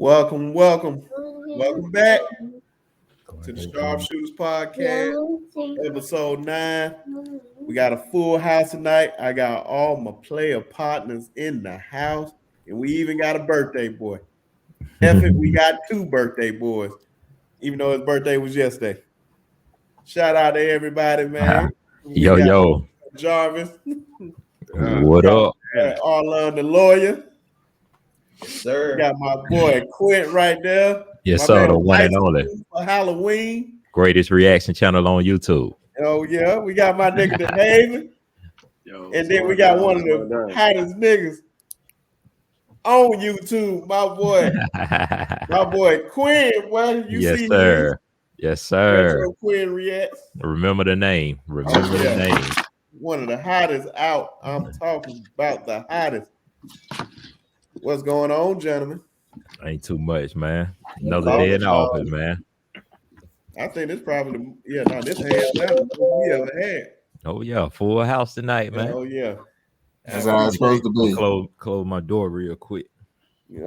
Welcome back to the Sharpshooters Podcast, episode 9. We got a full house tonight. I got all my player partners in the house, and we even got a birthday boy. We got 2 birthday boys, even though his birthday was yesterday. Shout out to everybody, man. Yo. Jarvis. What up? Arlon the lawyer. Yes, sir. Got my boy Quint right there. Yes, sir. The one and only. For Halloween. Greatest reaction channel on YouTube. Oh, yeah. We got my nigga the Haven. And then we got one of the hottest niggas on YouTube. My boy Quinn. Well, you yes, see sir. Him? Yes, sir. Retroquinreacts. Remember the name. The name. One of the hottest out. I'm talking about the hottest. What's going on, gentlemen? Ain't too much, man. Another day in the office, man. I think this probably this hands down we ever had. Oh yeah, full house tonight, man. Oh yeah. That's how it's supposed to be. Close my door real quick.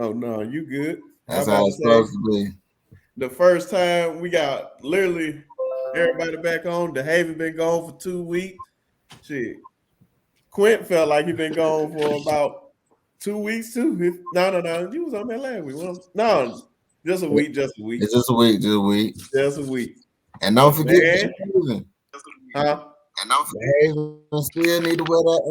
Oh no, you good. That's how it's supposed to be. The first time we got literally everybody back on. The Haven been gone for 2 weeks. Shit. Quint felt like he been gone for about 2 weeks too. No. You was on that last week. No, just a week. It's just a week. Just a week. And don't forget the Huh? And don't forget, still need to wear that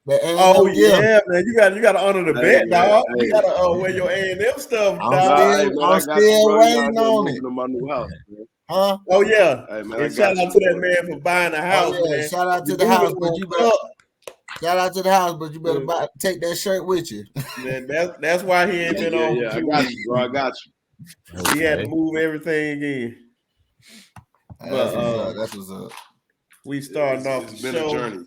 A&M. Oh yeah, man! You got to honor the bet, dog. You got to wear your A&M stuff, dog. I'm still waiting on it. My new house, man. Huh? Oh yeah. Hey, man, and shout out to that man for buying a house, man. Shout out to the house, but you better. Shout out to the house, but you better take that shirt with you. Man, that's why he ain't been on. Yeah, I got you, bro. I got you. He had to move everything in. That's what's up. We starting off the show. A journey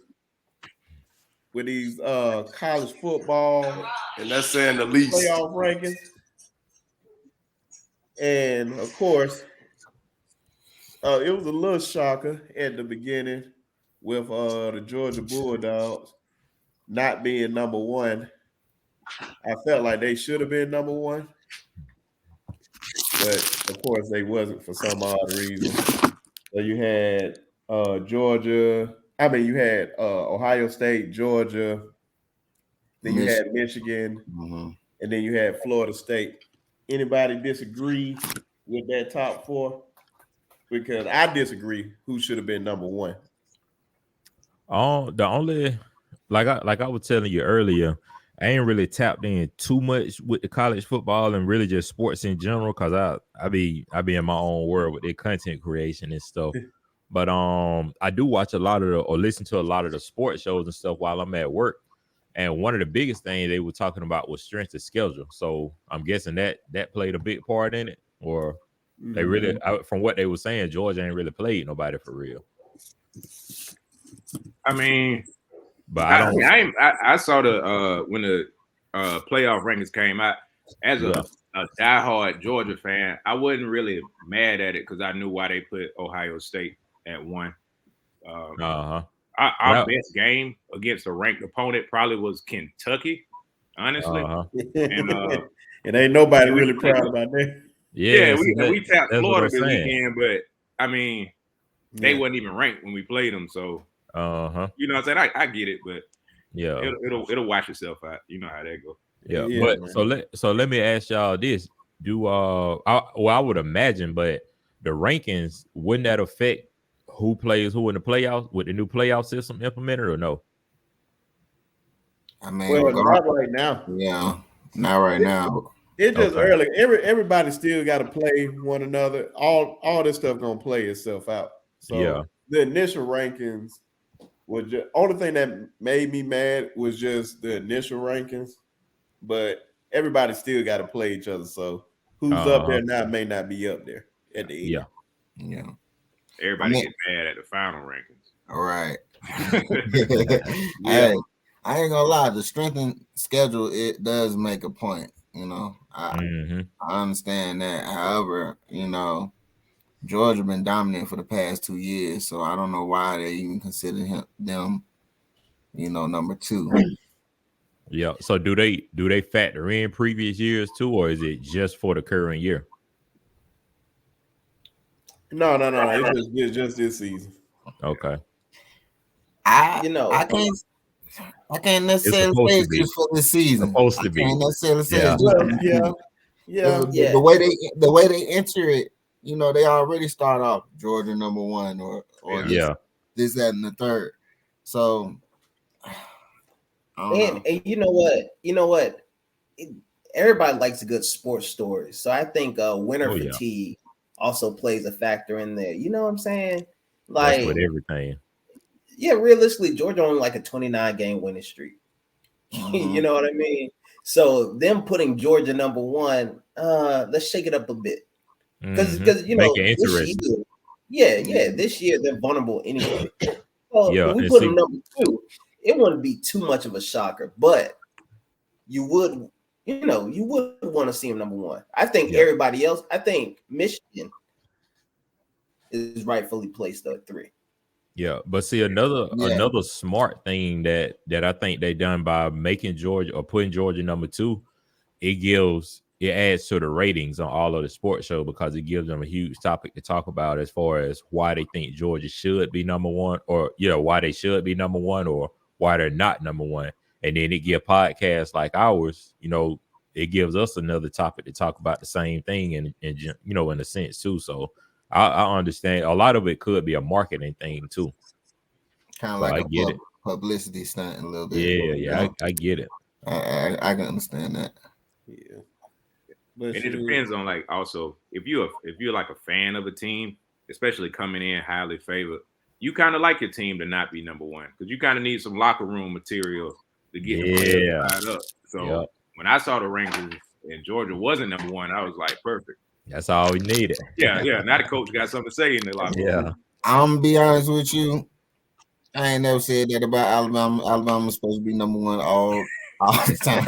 with these college football, and that's saying the least, playoff rankings, and of course, it was a little shocker at the beginning with the Georgia Bulldogs not being number 1. I felt like they should have been number 1, but of course they wasn't for some odd reason. So you had Georgia. I mean, you had Ohio State, Georgia. Then you had Michigan, and then you had Florida State. Anybody disagree with that top 4? Because I disagree. Who should have been number 1? The only like I was telling you earlier, I ain't really tapped in too much with the college football and really just sports in general because I be in my own world with their content creation and stuff. But I do watch a lot of or listen to a lot of the sports shows and stuff while I'm at work. And one of the biggest things they were talking about was strength of schedule. So I'm guessing that played a big part in it. Or they really, from what they were saying, Georgia ain't really played nobody for real. I mean, but I saw the when the playoff rankings came out. As a diehard Georgia fan, I wasn't really mad at it because I knew why they put Ohio State at 1. Our best game against a ranked opponent probably was Kentucky, honestly. And it ain't nobody really proud about that. Yeah, we tapped Florida this weekend, but I mean, they wasn't even ranked when we played them. So, you know what I'm saying? I get it, but it'll wash itself out. You know how that goes. Yeah, but man. so let me ask y'all this: I would imagine, but the rankings wouldn't that affect who plays who in the playoffs with the new playoff system implemented or no? I mean, not right now. Yeah, not right now. It's just early. Everybody still got to play one another. All this stuff gonna play itself out. So the initial rankings was just only thing that made me mad was just the initial rankings, but everybody still got to play each other. So who's up there now may not be up there at the end. Yeah. Everybody get mad at the final rankings. All right. Hey, I ain't gonna lie. The strengthened schedule, it does make a point. You know, I understand that. However, you know, Georgia been dominant for the past 2 years, so I don't know why they even consider them, you know, number 2. Yeah. So do they factor in previous years too, or is it just for the current year? No. It's just this season. Okay. I can't necessarily say it's just for this season. Supposed to be. I can't necessarily say it's just for this season. The way they enter it, you know, they already start off Georgia #1 or this, that, and the third. So and you know what? Everybody likes a good sports story. So I think winter fatigue also plays a factor in there. You know what I'm saying? Like that's with everything. Yeah, realistically, Georgia on like a 29-game winning streak. You know what I mean? So them putting Georgia #1, let's shake it up a bit. Because you know, this year they're vulnerable anyway. So if we put them #2, it wouldn't be too much of a shocker, but you would want to see him #1. I think everybody else, I think Michigan is rightfully placed at 3. Yeah, but see another smart thing that I think they done by making Georgia or putting Georgia #2, it adds to the ratings on all of the sports show because it gives them a huge topic to talk about as far as why they think Georgia should be #1 or why they should be #1 or why they're not #1. And then it gives podcasts like ours, you know, it gives us another topic to talk about the same thing and you know, in a sense too. So I understand a lot of it could be a marketing thing too. Kind of like a publicity stunt a little bit. Yeah, I get it. I can understand that. Yeah. But it depends on like also if you're like a fan of a team, especially coming in highly favored, you kind of like your team to not be #1 because you kind of need some locker room material to get the players fired up. So when I saw the rankings and Georgia wasn't #1, I was like, perfect. That's all we needed. Yeah. Now the coach got something to say in the locker room. I'm gonna be honest with you. I ain't never said that about Alabama. Alabama's supposed to be #1 all the time.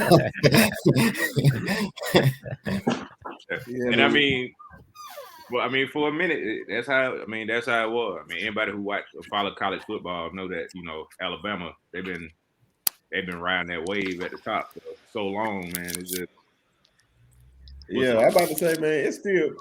And I mean, for a minute, that's how it was. I mean, anybody who watched or follow college football know that, you know, Alabama, they've been riding that wave at the top for so long, man. It's just I'm about to say, man, it's still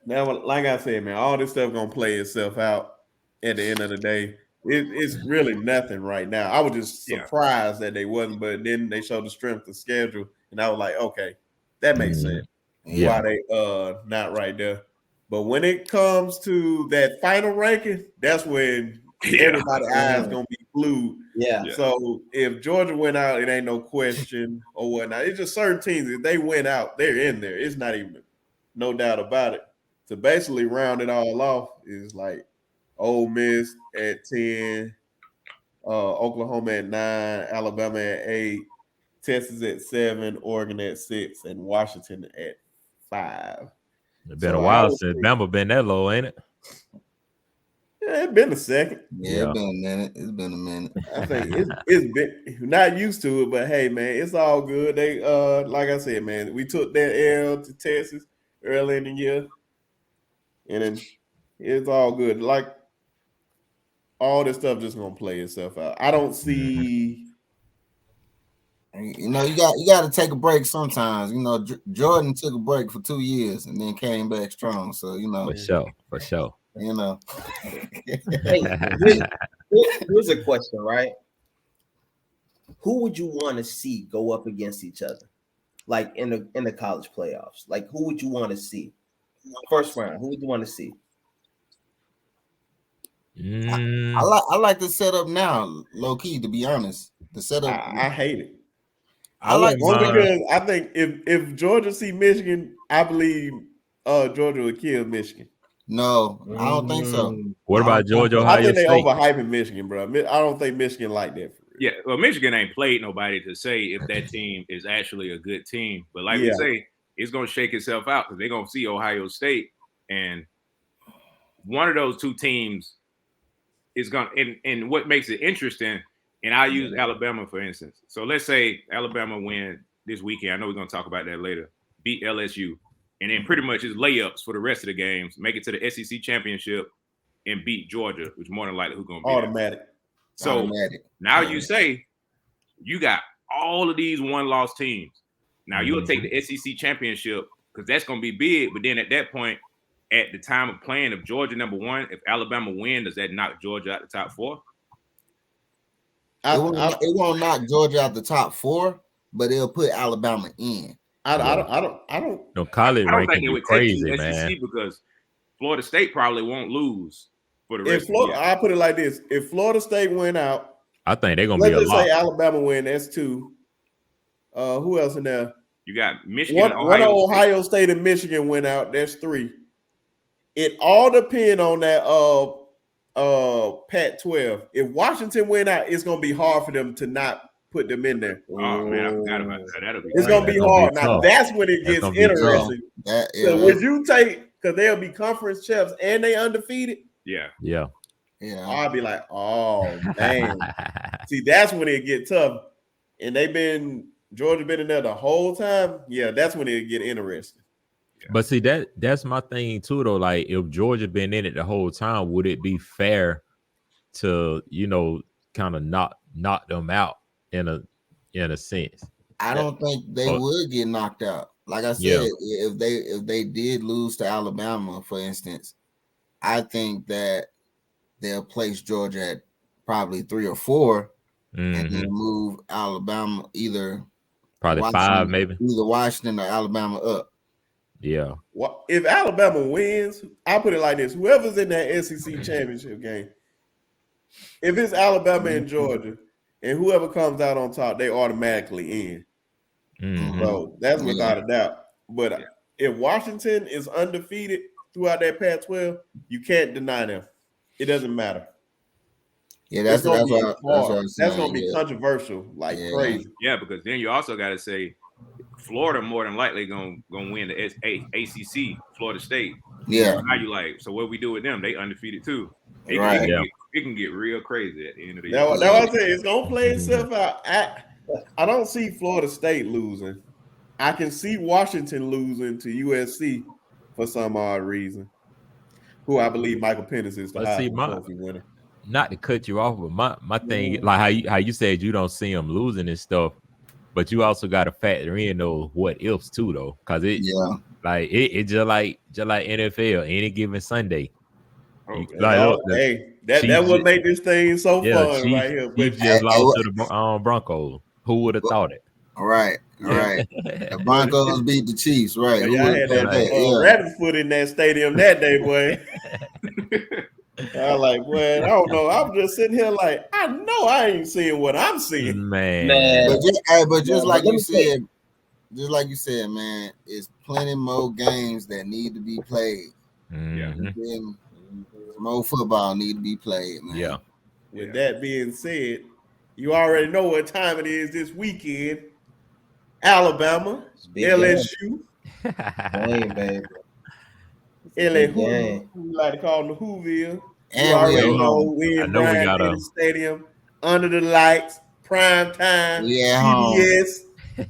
now. Like I said, man, all this stuff gonna play itself out at the end of the day. It's really nothing right now. I was just surprised that they wasn't, but then they showed the strength of schedule, and I was like, okay, that makes sense. Why they not right there. But when it comes to that final ranking, that's when everybody's eyes gonna be glued. So if Georgia went out, it ain't no question or whatnot. It's just certain teams, if they went out, they're in there. It's not even no doubt about it. To basically round it all off is like Ole Miss at 10, Oklahoma at 9, Alabama at 8, Texas at 7, Oregon at 6, and Washington at 5. It's been a while since Bama been that low, ain't it? Yeah, it's been a second. Yeah, it's been a minute. I think it's been not used to it, but hey, man, it's all good. They like I said, man, we took that L to Texas early in the year, and then it's all good. Like all this stuff just gonna play itself out. I don't see. You know, you got to take a break sometimes. You know, Jordan took a break for 2 years and then came back strong. So you know, for sure. You know, hey, here's a question, right? Who would you want to see go up against each other, like in the college playoffs? Like, who would you want to see first round? Who would you want to see? I like the setup now, low key. To be honest, the setup I hate it. I like because I think if Georgia see Michigan, I believe Georgia would kill Michigan. No, I don't think so. What about Georgia, Ohio State? I think they overhyping Michigan, bro. I don't think Michigan like that. Yeah, well, Michigan ain't played nobody to say if that team is actually a good team. But like we say, it's going to shake itself out because they're going to see Ohio State. And one of those two teams is going to – and what makes it interesting, and I'll use Alabama, for instance. So let's say Alabama win this weekend. I know we're going to talk about that later. Beat LSU. And then pretty much it's layups for the rest of the games. Make it to the SEC championship and beat Georgia, which more than likely who's going to be automatic. There. So now you say you got all of these one-loss teams. Now you'll take the SEC championship because that's going to be big. But then at that point, at the time of playing, if Georgia number 1, if Alabama win, does that knock Georgia out the top 4? It won't knock Georgia out the top 4, but it'll put Alabama in. I don't. No, college ranking think it would crazy, take you man. SEC because Florida State probably won't lose for the rest. I'll put it like this: if Florida State went out, I think they're gonna be a lot. Let's say Alabama win. That's 2. Who else in there? You got Michigan, Ohio State and Michigan went out. That's 3. It all depends on that Pac-12. If Washington went out, it's gonna be hard for them to not put them in there. Oh man, I forgot about that. It's gonna be hard. Now that's when it gets interesting. So would you take, because they'll be conference champs and they undefeated? Yeah. I'll be like, oh man. See, that's when it get tough. And Georgia been in there the whole time. Yeah, that's when it get interesting. But see, that's my thing too, though. Like, if Georgia been in it the whole time, would it be fair to, kind of knock them out in a sense? I don't think they would get knocked out. Like I said, if they did lose to Alabama, for instance, I think that they'll place Georgia at probably 3 or 4, and then move Alabama either probably 5, maybe either Washington or Alabama up. Yeah. Well, if Alabama wins, I'll put it like this: whoever's in that SEC championship game, if it's Alabama and Georgia, and whoever comes out on top, they automatically in. So that's without a doubt. But if Washington is undefeated throughout that Pac-12, you can't deny them. It doesn't matter. Yeah, that's gonna be controversial, like crazy. Yeah, because then you also got to say Florida more than likely gonna win the ACC. Florida State. Yeah. How you like? So what we do with them? They undefeated too. It can get real crazy at the end of the year. Now I say it's gonna play itself out. I don't see Florida State losing. I can see Washington losing to USC for some odd reason. Who I believe Michael Penix is the Heisman Trophy winner. Not to cut you off, but my thing, like how you said you don't see them losing and stuff, but you also got to factor in those what ifs too, though, because it just like NFL any given Sunday. That would make this thing so fun right here. Chiefs just lost to the Broncos. Who would have thought it? All right. The Broncos beat the Chiefs, right? I had that rabbit foot in that stadium that day, boy. I like, well, I don't know. I'm just sitting here like, I know I ain't seeing what I'm seeing, man. But just like you said, man, it's plenty more games that need to be played. More football need to be played, man. Yeah. With that being said, you already know what time it is this weekend. Alabama, LSU. Dang, baby. LA Who we like to call them the Whoville. You already know we in Bryant Stadium, under the lights, prime time, CBS.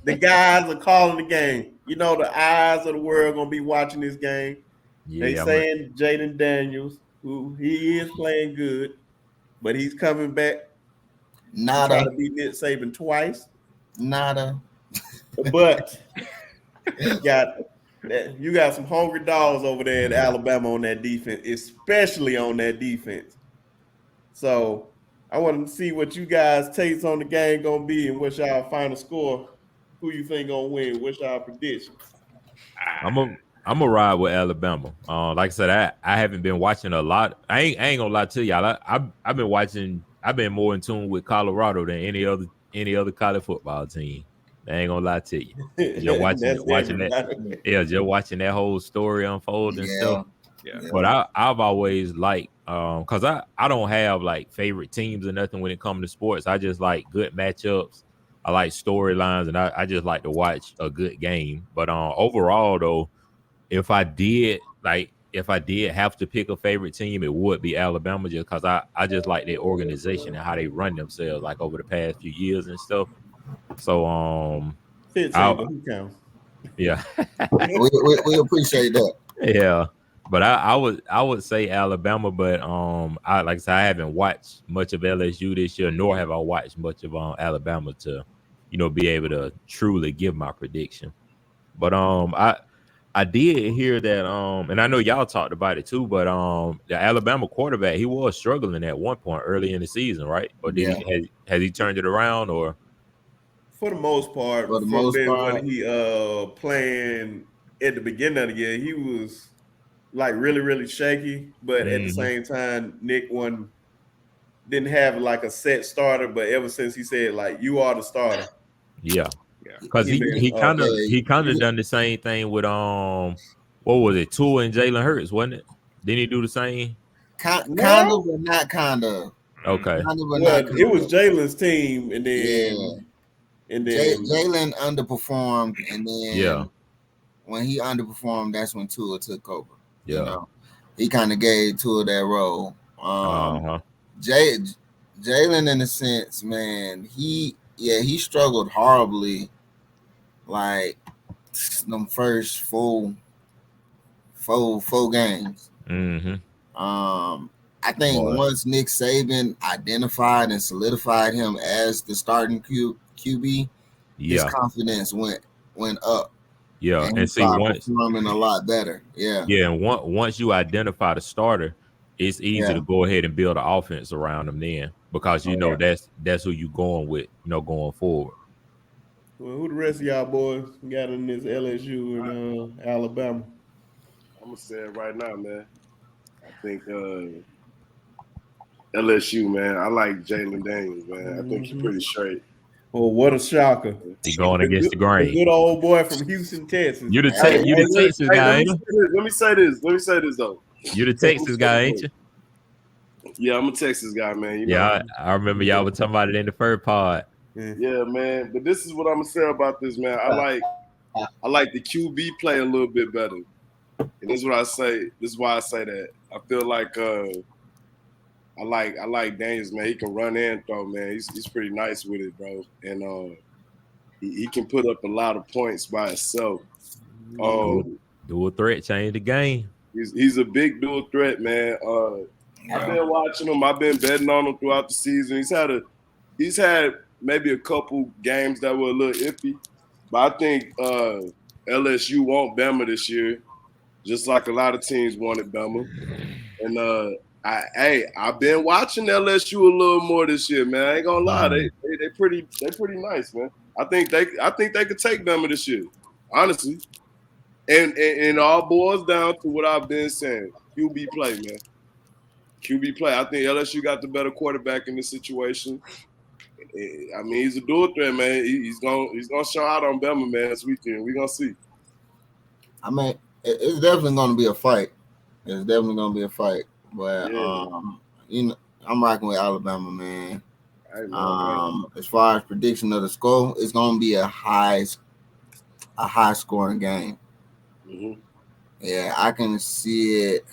The guys are calling the game. You know, the eyes of the world gonna be watching this game. They saying Jaden Daniels, who he is playing good, but he's coming back. Trying to beat Nick Saban twice. But you got some hungry dogs over there at Alabama on that defense, especially on that defense. So I want to see what you guys' takes on the game gonna be and what's y'all final score. Who you think gonna win? What's y'all predictions? I'm gonna ride with Alabama. Like I said, I haven't been watching a lot. I ain't gonna lie to y'all. I've been watching. I've been more in tune with Colorado than any other college football team. I ain't gonna lie to you. Just watching that. Yeah, just watching that whole story unfold and stuff. Yeah. But I've always liked because I don't have like favorite teams or nothing when it comes to sports. I just like good matchups. I like storylines, and I just like to watch a good game. But overall, though, if I did have to pick a favorite team, it would be Alabama, just because I just like their organization and how they run themselves, like over the past few years and stuff. So who counts? Yeah, we appreciate that. Yeah, but I would say Alabama, but like I said, I haven't watched much of LSU this year, nor have I watched much of Alabama to be able to truly give my prediction. But I did hear that and I know y'all talked about it too, but the Alabama quarterback, he was struggling at one point early in the season, right? Or did he has he turned it around? Or for the most part, from then when he playing at the beginning of the year, he was like really, really shaky. But at the same time, Nick didn't have like a set starter, but ever since he said like you are the starter. Yeah. Because he kind of done the same thing with what was it, Tua and Jalen Hurts, wasn't it? Didn't he do the same? Kind of, but not kind of. Okay. It was Jalen's team, and then Jalen underperformed, and then when he underperformed, that's when Tua took over. Yeah. You know, he kind of gave Tua that role. Jalen, in a sense, man, he struggled horribly, like them first four games. I think once Nick Saban identified and solidified him as the starting QB, his confidence went up. Yeah, and see, once performing a lot better. Yeah, and once you identify the starter, it's easy to go ahead and build an offense around them then, because you know that's who you going with, going forward. Well, who the rest of y'all boys got in this LSU and Alabama? I'm gonna say it right now, man. I think LSU, man. I like Jalen Daniels, man. I think he's pretty straight. Well, what a shocker! He's going against the grain. The good old boy from Houston, Texas. You the Texas guy, ain't you? Let me say this though. You the Texas guy, ain't you? Yeah, I'm a Texas guy, man. You know? I remember y'all were talking about it in the first pod. Yeah, man. But this is what I'm gonna say about this, man. I like the QB play a little bit better. And this is what I say. This is why I say that. I feel like I like Daniels, man. He can run and throw, man. He's pretty nice with it, bro. And he can put up a lot of points by himself. Dual threat change the game. He's a big dual threat, man. I've been watching him. I've been betting on him throughout the season. He's had maybe a couple games that were a little iffy, but I think LSU won't Bama this year, just like a lot of teams wanted Bama. And I've been watching LSU a little more this year, man. I ain't gonna lie, they pretty nice, man. I think they could take Bama this year, honestly. And all boils down to what I've been saying: QB play, man. QB play. I think LSU got the better quarterback in this situation. I mean, he's a dual threat, man. He's gonna show out on Bama, man, this weekend. We're gonna see. I mean, it's definitely gonna be a fight. But I'm rocking with Alabama, man. As far as prediction of the score, it's gonna be a high scoring game. Mm-hmm. Yeah, I can see it.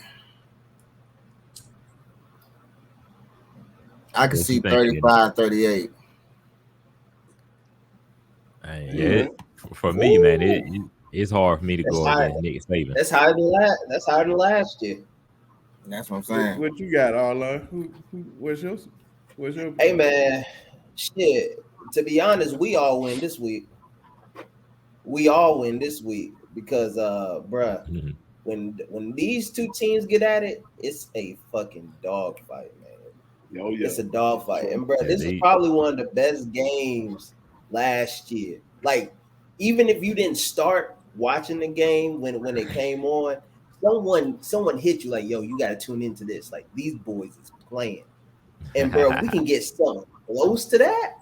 I can see 35-38. For me, man, it's hard for me to go against Nick Saban. That's higher than last year. That's what I'm saying. What you got, Arlen? What's your? Hey, man, shit. To be honest, we all win this week. Because, bruh, when these two teams get at it, it's a fucking dogfight, man. Oh, yeah. It's a dogfight. And, bruh, this is probably one of the best games last year. Like, even if you didn't start watching the game when it came on, someone hit you like, yo, you got to tune into this. Like, these boys is playing. And, bro, we can get something close to that.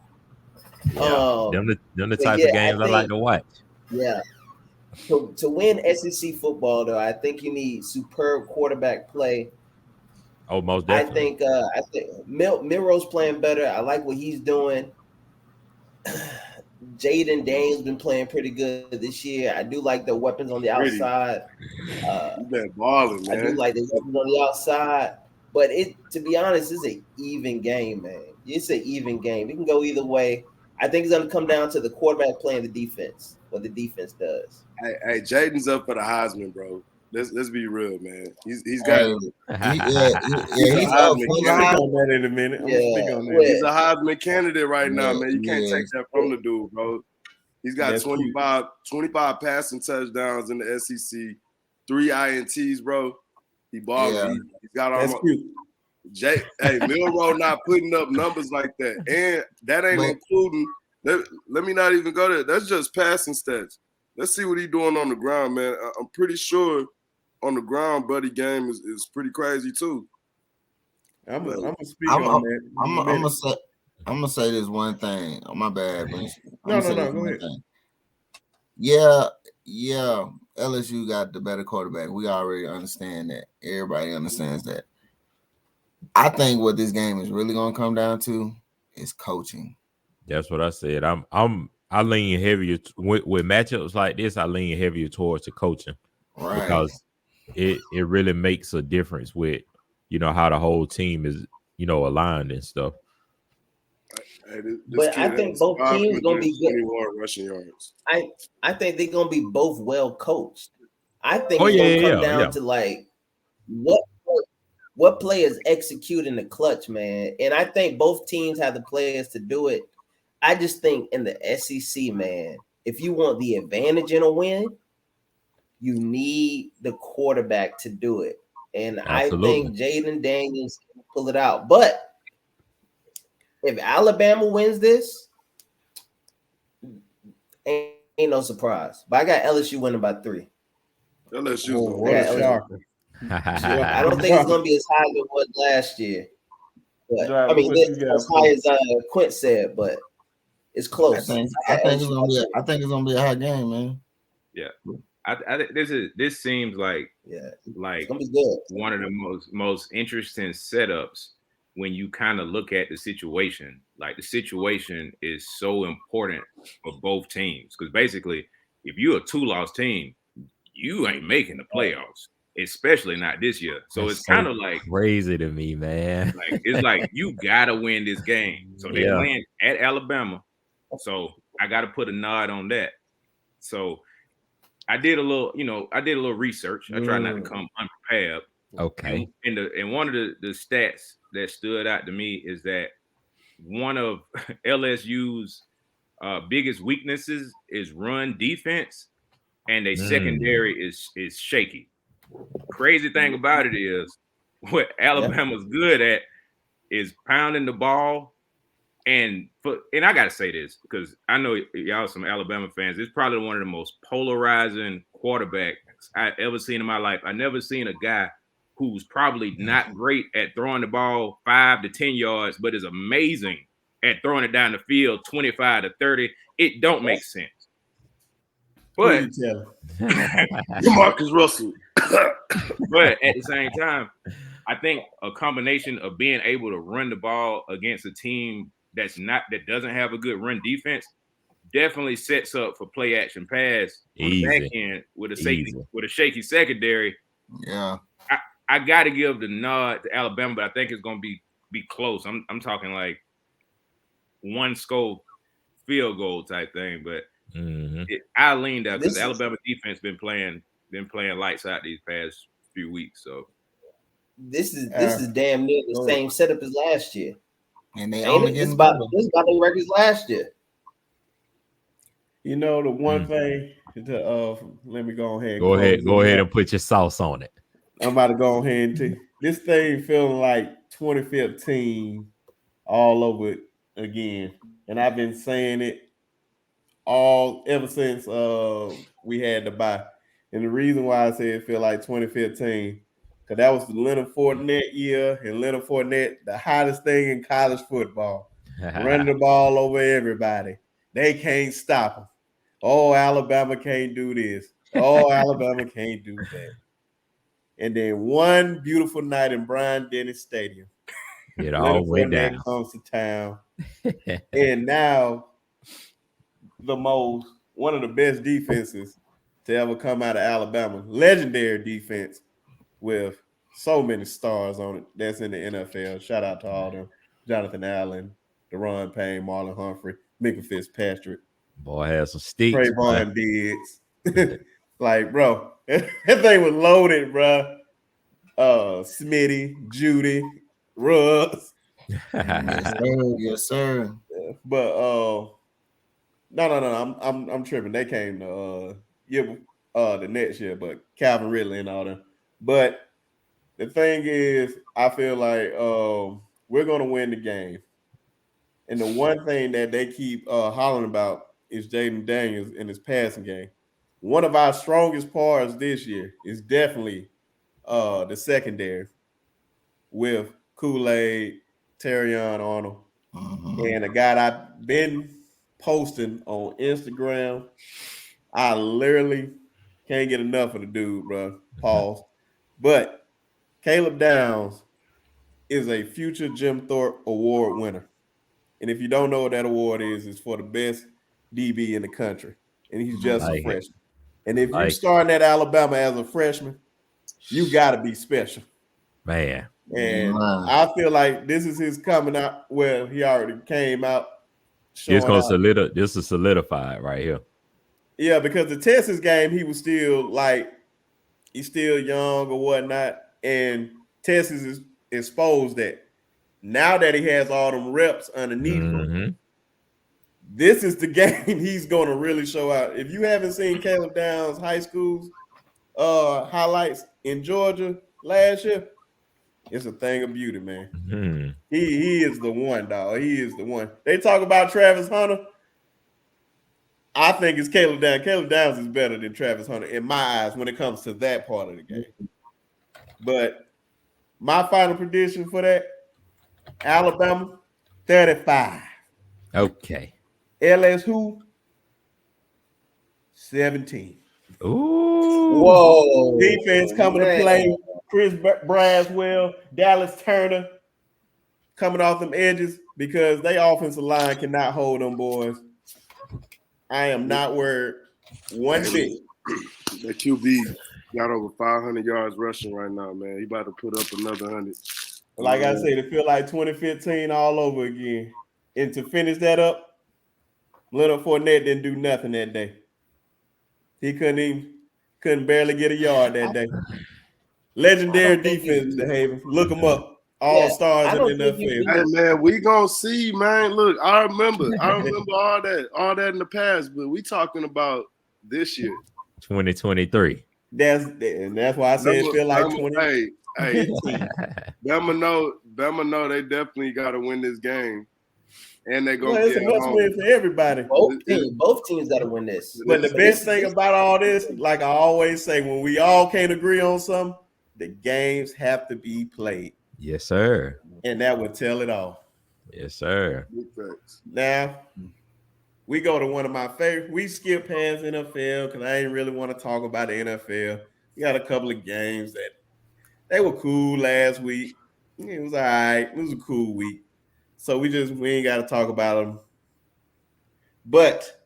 Yeah. Them the type of games I like to watch. Yeah. To win SEC football, though, I think you need superb quarterback play. Oh, most definitely. I think Milroe's playing better. I like what he's doing. Jaden Daniels been playing pretty good this year. I do like the weapons on the outside. You've been balling, man. I do like the weapons on the outside. But to be honest, it's an even game, man. It's an even game. It can go either way. I think it's going to come down to the quarterback playing the defense, what the defense does. Hey, Jaden's up for the Heisman, bro. Let's be real, man. He's got. He's up on that in a minute. I'm gonna speak on that. He's a Heisman candidate right now, man. You can't take that from the dude, bro. He's got 25 passing touchdowns in the SEC, 3 INTs, bro. He balling. Yeah. He's got That's cute. Milroe not putting up numbers like that, and that ain't including. Let me not even go there. That's just passing stats. Let's see what he's doing on the ground, man. I'm pretty sure on the ground, buddy, game is pretty crazy too. I'm gonna speak on that. I'm gonna say this one thing. Oh, my bad, man. No. Go ahead. Yeah. LSU got the better quarterback. We already understand that. Everybody understands that. I think what this game is really gonna come down to is coaching. That's what I said. I lean heavier with matchups like this. I lean heavier towards the coaching, right? Because it really makes a difference with how the whole team is aligned and stuff. But I think both teams gonna be good. Rushing yards. I think they're gonna be both well coached. I think it's gonna come down to like what players execute in the clutch, man. And I think both teams have the players to do it. I just think in the SEC, man, if you want the advantage in a win, you need the quarterback to do it. And absolutely. I think Jaden Daniels can pull it out. But if Alabama wins this, ain't no surprise. But I got LSU winning by 3. LSU. I don't think it's going to be as high as it was last year. But, I mean, as high as Quint said, but it's close. I think it's gonna be a high game, man. Yeah, I think this seems like it's gonna be good. One of the most interesting setups when you kind of look at the situation. Like the situation is so important for both teams because basically, if you're a 2-loss team, you ain't making the playoffs. Especially not this year. So it's kind of like crazy to me, man. Like it's like you gotta win this game. So they win at Alabama. So I gotta put a nod on that. So I did a little research. I tried not to come unprepared. Okay. And one of the stats that stood out to me is that one of LSU's biggest weaknesses is run defense, and their secondary is shaky. Crazy thing about it is what Alabama's good at is pounding the ball. And I gotta say this because I know y'all some Alabama fans. It's probably one of the most polarizing quarterbacks I've ever seen in my life. I never seen a guy who's probably not great at throwing the ball 5 to 10 yards, but is amazing at throwing it down the field 25 to 30. It don't make sense. But Marcus Russell. But at the same time, I think a combination of being able to run the ball against a team that doesn't have a good run defense definitely sets up for play action pass on the back end with a shaky secondary. Yeah, I got to give the nod to Alabama, but I think it's going to be close. I'm talking like 1-score field goal type thing, but I leaned out because Alabama defense been playing lights out these past few weeks. So this is damn near the same setup as last year, and they only getting about the records last year. You know the one thing. Let me go ahead. Go ahead and put your sauce on it. I'm about to go ahead and tell you. This thing feeling like 2015 all over again, and I've been saying it ever since we had the bye. And the reason why I say it feel like 2015, because that was the Leonard Fournette year, and Leonard Fournette, the hottest thing in college football, running the ball over everybody. They can't stop him. Oh, Alabama can't do this. Oh, Alabama can't do that. And then one beautiful night in Bryant-Denny Stadium, it all went down. Comes to town, and now one of the best defenses to ever come out of Alabama, legendary defense with so many stars on it. That's in the NFL. Shout out to all them: Jonathan Allen, Deron Payne, Marlon Humphrey, Minka Fitzpatrick. Boy, has some sticks. Trayvon Diggs. Like, bro, that thing was loaded, bro. Smitty, Judy, Ruggs. Yes, sir. But no. I'm tripping. They came the next year, but Calvin Ridley and all them. But the thing is, I feel like we're gonna win the game. And the one thing that they keep hollering about is Jaden Daniels in his passing game. One of our strongest parts this year is definitely the secondary with Kool-Aid, Terrion Arnold, and a guy I've been posting on Instagram. I literally can't get enough of the dude, bro. Pause. But Caleb Downs is a future Jim Thorpe Award winner. And if you don't know what that award is, it's for the best DB in the country. And he's just a freshman. And if you're starting at Alabama as a freshman, you got to be special. Man. And I feel like this is his coming out. Well, he already came out. This is solidified right here. Yeah, because the Texas game, he was still like, he's still young or whatnot. And Texas is exposed that. Now that he has all them reps underneath him, this is the game he's going to really show out. If you haven't seen Caleb Downs high school's highlights in Georgia last year, it's a thing of beauty, man. Mm-hmm. He is the one, dog. He is the one. They talk about Travis Hunter. I think it's Caleb Downs. Caleb Downs is better than Travis Hunter in my eyes when it comes to that part of the game. But my final prediction for that, Alabama, 35. Okay. LSU, 17. Ooh. Whoa. Defense coming to play. Chris Braswell, Dallas Turner coming off them edges because they offensive line cannot hold them boys. I am not worried one bit. That QB got over 500 yards rushing right now, man. He about to put up another 100. Like I said, it feel like 2015 all over again. And to finish that up, Leonard Fournette didn't do nothing that day. He couldn't barely get a yard that day. Legendary defense, DeHaven. Look him up. All stars in the NFL. Hey man, we gonna see, man. Look, I remember all that in the past, but we talking about this year, 2023. That's why I say it feel like 20. Hey, Bama know they definitely got to win this game, and they gonna it's a must win for everybody. Both teams got to win this. But the best thing about all this, like I always say, when we all can't agree on something, the games have to be played. Yes, sir. And that would tell it all. Yes, sir. Now, we go to one of my favorite. We skip past NFL because I ain't really want to talk about the NFL. We got a couple of games that they were cool last week. It was all right. It was a cool week. So we ain't got to talk about them. But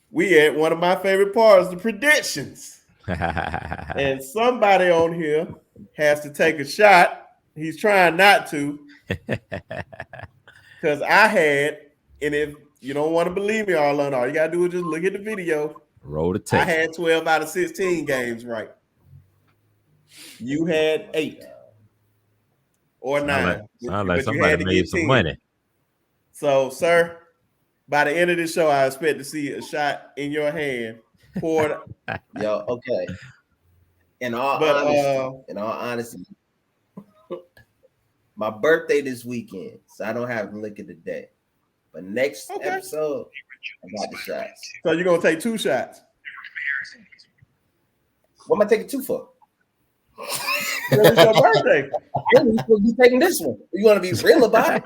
we had one of my favorite parts, the predictions. And somebody on here has to take a shot. He's trying not to. Because I had, and if you don't want to believe me, all you got to do is just look at the video. Roll the tape. I had 12 out of 16 games right. You had 8 or 9. Sound like somebody made some money. So, sir, by the end of this show, I expect to see a shot in your hand poured. Yo, okay. In all honesty, my birthday this weekend, so I don't have liquor today. But next episode, I got the shots. So you're gonna take 2 shots? What am I taking 2 for? It's your birthday. You're supposed to be taking this one. You want to be real about it?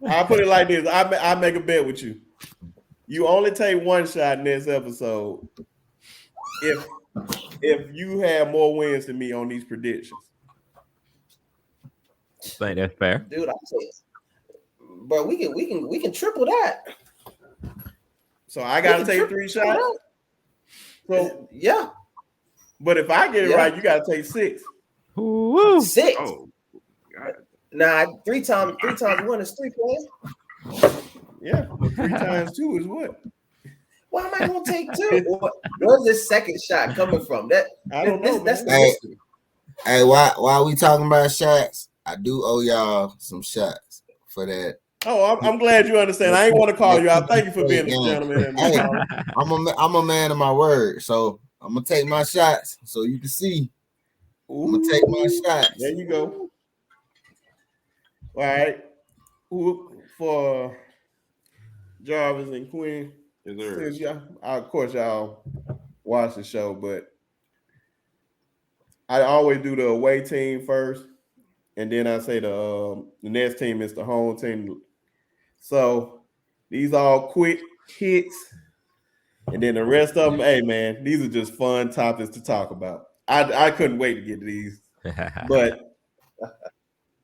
I'll put it like this. I make a bet with you. You only take 1 shot next episode if you have more wins than me on these predictions. I think that's fair, dude. I'm saying, bro, we can triple that. So I gotta take 3 shots. So yeah, but if I get it right, you gotta take 6. Ooh. 6. Oh, God. Nah, 3 times 1 is 3 players. Yeah, 3 times 2 is what? Why am I going to take two? Where's this second shot coming from? I don't know. That's the mystery. Hey, while we talking about shots, I do owe y'all some shots for that. Oh, I'm glad you understand. I ain't want to call you out. Thank you for being a gentleman. Hey, I'm a man of my word, so I'm gonna take my shots so you can see. I'm gonna take my shots. There you go. All right. For Jarvis and Quinn, since y'all, of course, y'all watch the show, but I always do the away team first, and then I say the next team is the home team. So these all quick hits, and then the rest of them, hey man, these are just fun topics to talk about. I couldn't wait to get to these, but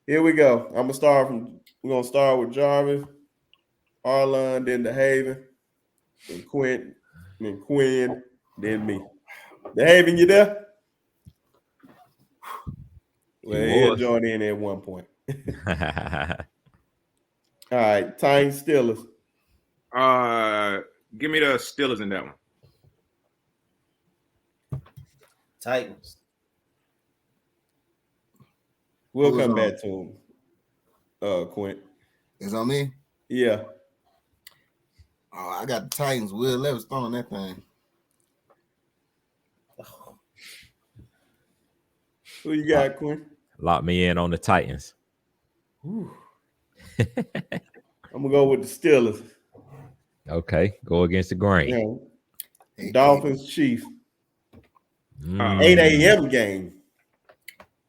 here we go. We're gonna start with Jarvis, Arlon, then the Haven, then Quinn, then me. The Haven, you there? Well, he'll join in at one point. All right, Titans Steelers. Give me the Steelers in that one. Titans. We'll come back to him. Quint. It's on me? Yeah. Oh, I got the Titans. Will Levis throwing that thing. Who you got, Quint? Lock me in on the Titans. I'm gonna go with the Steelers. Okay, go against the grain. Yeah. Dolphins, Chiefs. 8 a.m. game.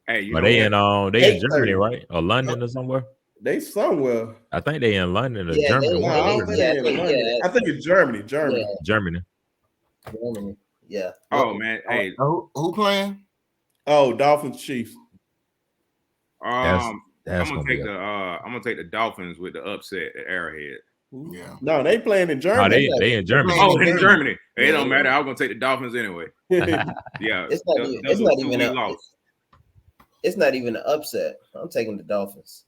Hey, they in Germany, right? Or London or somewhere? They somewhere. I think they in London or I Germany. think it's Germany. Germany. Yeah. Oh man. Hey. Who playing? Oh, Dolphins, Chiefs. I'm gonna take the Dolphins with the upset at Arrowhead. Yeah. No, they playing in Germany. They in Germany. Oh, in Germany. It don't matter. I'm gonna take the Dolphins anyway. Yeah. It's not even an upset. I'm taking the Dolphins.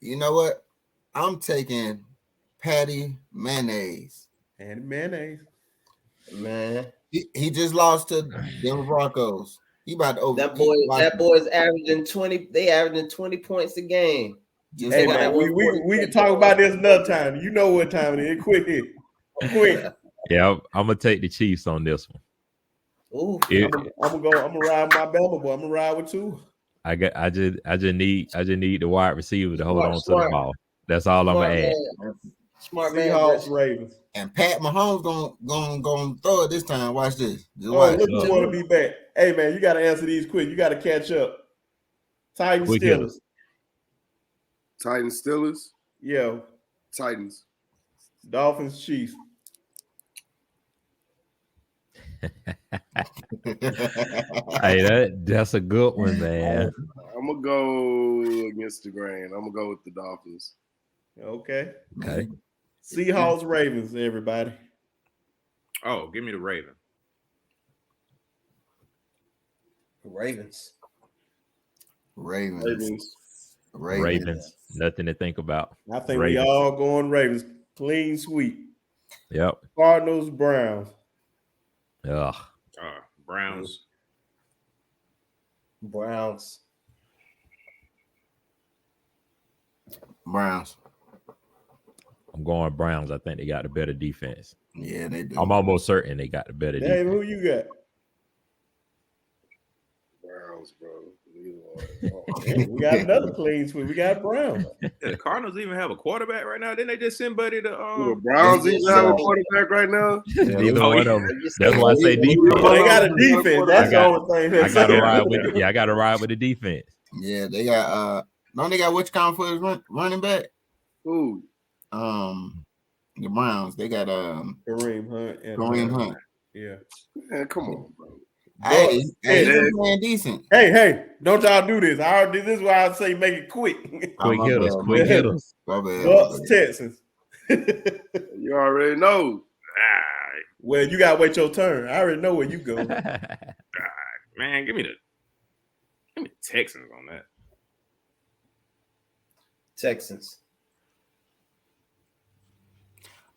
You know what? I'm taking Patty Mayonnaise. And mayonnaise. Man. He just lost to Denver Broncos. He about to over. That boy's averaging 20. They averaging 20 points a game. Hey man, we can talk about this another time. You know what time it is. Quick. Yeah, I'm gonna take the Chiefs on this one. Ooh, I'm gonna ride with my Bama boy. I'm gonna ride with two. I just need the wide receiver to hold on to the ball. That's all I'm gonna add. Smart man. Seahawks, Ravens. And Pat Mahomes gonna throw it this time. Watch this. Look who want to be back. Hey man, you gotta answer these quick. You gotta catch up. Titans, Steelers. Titans, Steelers. Yeah. Titans. Dolphins, Chiefs. Hey, that's a good one, man. I'm gonna go against the grain. I'm gonna go with the Dolphins. Okay. Seahawks, Ravens, everybody. Oh, give me the Ravens. Ravens. Nothing to think about. I think we all going Ravens. Clean sweep. Yep. Cardinals, Browns. Ugh. Browns. I'm going Browns. I think they got the better defense. Yeah, they do. I'm almost certain they got the better defense. Hey, who you got? Browns, bro. We got another clean sweep. We got Browns. The Cardinals even have a quarterback right now. Didn't they just send Buddy to the Browns even have a quarterback right now? Neither one of them. That's why I say defense. They got a defense. That's the only thing. I gotta ride with the defense. Yeah, they got don't they got which count for his running back? Who? The Browns. They got Kareem Hunt. Yeah. Man, come on, bro. Hey, he's playing decent. Hey, don't y'all do this. This is why I say make it quick. Quick hitters. Bucks, Texans. You already know. Well, you gotta wait your turn. I already know where you go. Man, give me the Texans on that. Texans.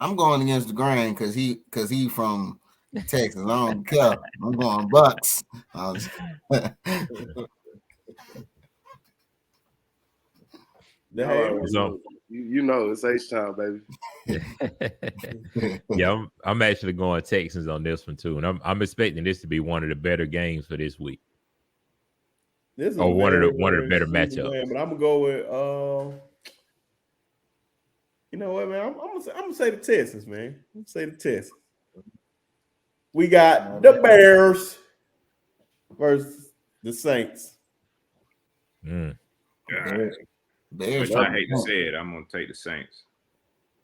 I'm going against the grain because he from Texas. I don't care. I'm going Bucks. You know it's H-Town, baby. Yeah, I'm actually going Texans on this one too, and I'm expecting this to be one of the better games for this week. This is one of the better matchups. Game, but I'm gonna go with you know what, man? I'm gonna say the Texans, man. I'm gonna say the Texans. We got the Bears versus the Saints. Bears. I hate to say it, I'm gonna take the Saints.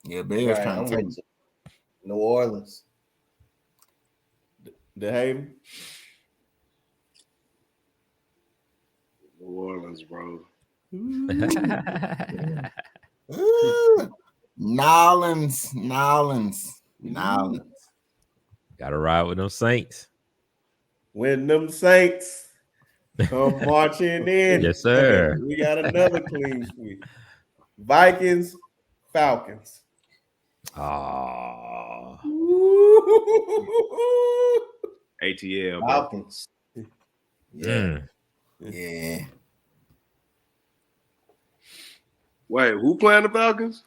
Yeah, Bears trying to take New Orleans. The Haven. New Orleans, bro. Nolans. Gotta ride with them Saints. When them Saints come marching in. Yes, sir. We got another clean sweep. Vikings, Falcons. ATL, bro. Falcons. Yeah. Wait, who playing the Falcons?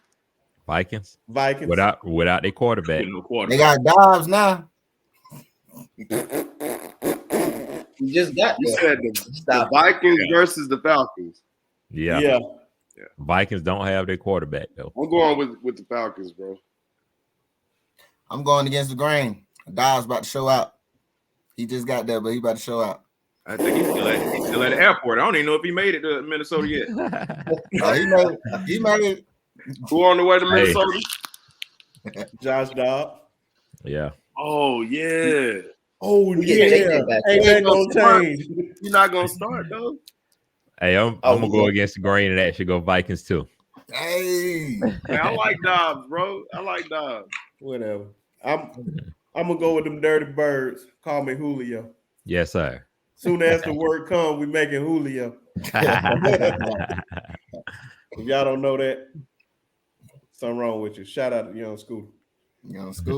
Vikings. Without their quarterback. They got Dobbs now. You just got you said the Vikings versus the Falcons. Yeah. Vikings don't have their quarterback though. I'm going with the Falcons, bro. I'm going against the grain. Dobbs about to show out. He just got there, but he about to show out. I think he's still at the airport. I don't even know if he made it to Minnesota yet. He made it. Who on the way to Minnesota? Josh Dobbs. Yeah. Oh yeah. Oh yeah. Ain't that gonna change? You're not gonna start though. Hey, I'm gonna go against the grain and actually go Vikings too. Hey, I like Dobbs, bro. I like Dobbs. Whatever. I'm gonna go with them dirty birds. Call me Julio. Yes, sir. Soon as the word comes, we making Julio. If y'all don't know that, something wrong with you. Shout out to Young Scooter.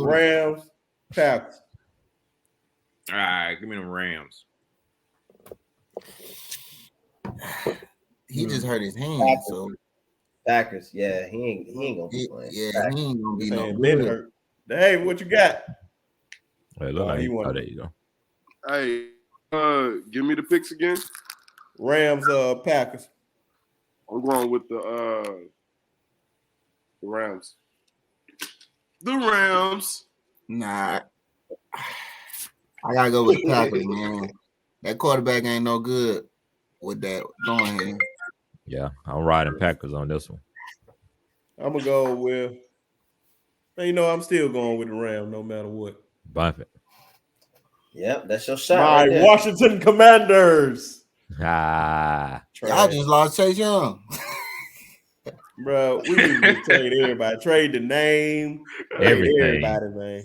Rams, Packers. All right, give me them Rams. He just hurt his hand, so Packers. Yeah, he ain't gonna be playing. Yeah, he ain't gonna be no good. Hey, what you got? Hey, look like there you go. Hey, give me the picks again. Rams, Packers. I'm going with the Rams. The Rams. Nah, I gotta go with the Packers, man. That quarterback ain't no good with that going here. Yeah, I'm riding Packers on this one. I'm gonna go with. I'm still going with the Rams, no matter what. Buffett. Yep, that's your shot. My right Washington Commanders. Y'all just lost Chase Young. Bro, we need to trade everybody. Trade the name. Everything. Everybody, man.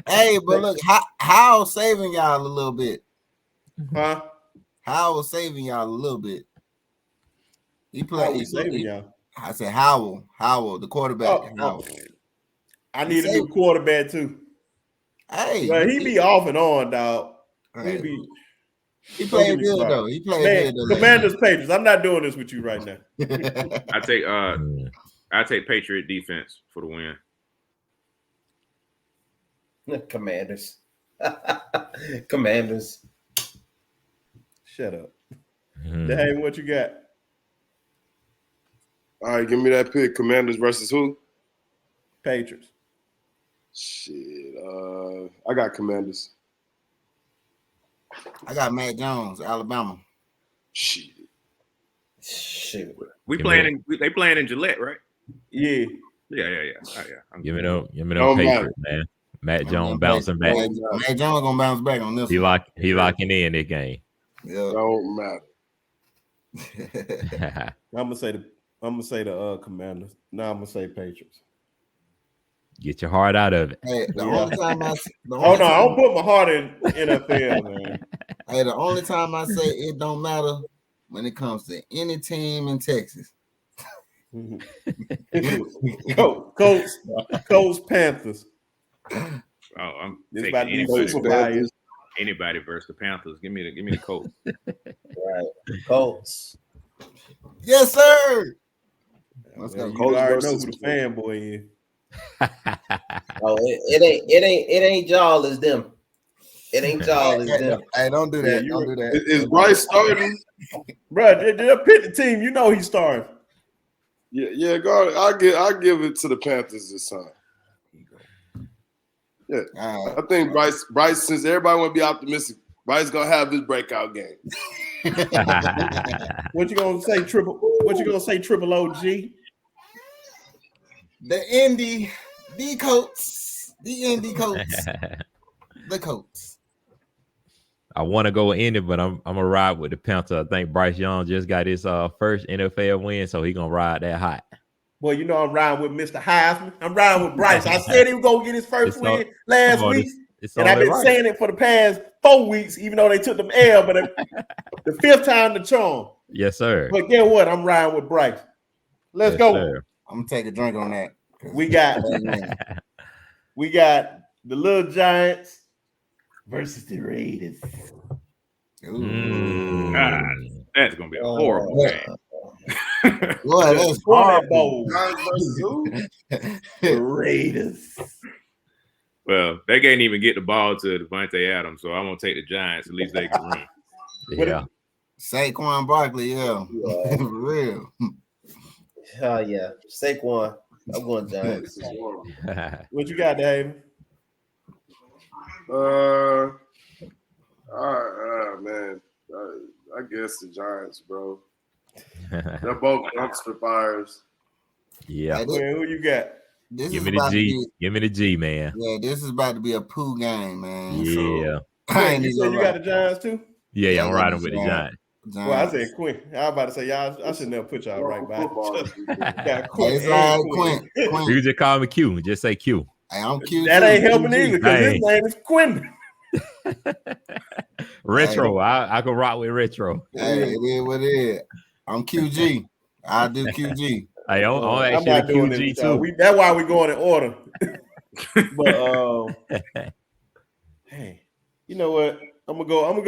Hey, but look, how saving y'all a little bit. Huh? Howell saving y'all a little bit. He played saving y'all. I said Howell, the quarterback. I need a new quarterback too. Hey, but he be off and on, dog. Right. He played good though. He played good. Commanders, Patriots. I'm not doing this with you right now. I take Patriot defense for the win. Commanders. Commanders. Shut up. Hey, what you got? All right, give me that pick. Commanders versus who? Patriots. Shit. I got Commanders. I got Matt Jones, Alabama. Shit. They playing in Gillette, right? Yeah. Give me them Patriots, man. Matt Jones bouncing back. Matt Jones gonna bounce back on this. He locking in that game. Yeah. Don't matter. I'm gonna say the Commanders. No, I'm gonna say Patriots. Get your heart out of it. Hey, the only time I don't put my heart in NFL, man. Hey, the only time I say it don't matter when it comes to any team in Texas. Colts, Panthers. Oh, I'm this taking anybody versus the Panthers. Give me the Colts. Right, Colts. Yes, sir. Let's go. You already know who the fanboy is. Oh, it ain't y'all, it's them. It ain't y'all, it's them. Hey, don't do that. Don't do that. Is Bryce starting? Bro, they'll pick the team. You know he's starting. Yeah, go. I'll give it to the Panthers this time. Yeah, I think Bryce, since everybody want to be optimistic, Bryce gonna have this breakout game. What you gonna say, Triple OG? The Indy Colts. The Colts. I want to go Indy, but I'm gonna ride with the Panthers. I think Bryce Young just got his first NFL win, so he gonna ride that hot. Well, you know I'm riding with Mr. Heisman. I'm riding with Bryce. I said he was gonna get his first win last week, and I've been saying it for the past 4 weeks, even though they took them L, but the fifth time the charm. Yes, sir. But guess what? I'm riding with Bryce. Let's go. Sir. I'm gonna take a drink on that. We got the Little Giants versus the Raiders. God, that's gonna be a horrible game. Boy, that's horrible. The Raiders. Well, they can't even get the ball to Devontae Adams, so I'm gonna take the Giants. At least they can run. Yeah. Saquon Barkley, yeah. For real. Hell yeah. Saquon. I'm going Giants. What you got, Dave? Man. I guess the Giants, bro. They're both dumpster fires. Yeah. Hey, who you got? Give me the G. Give me the G, man. Yeah, this is about to be a poo game, man. Yeah. So, you said you got the Giants too? Yeah, I'm riding with the Giants. Giants. Well, I said Quinn. I was about to say y'all. I should never put y'all right by. It's all right, Quinn. You just call me Q. Just say Q. Hey, I'm Q. That ain't helping either because his name is Quinn. Retro. Hey. I can rock with Retro. Hey, it is what it is. I'm QG. I do QG. Hey, I'm actually QG too. That's why we going in order. But hey, you know what? I'm gonna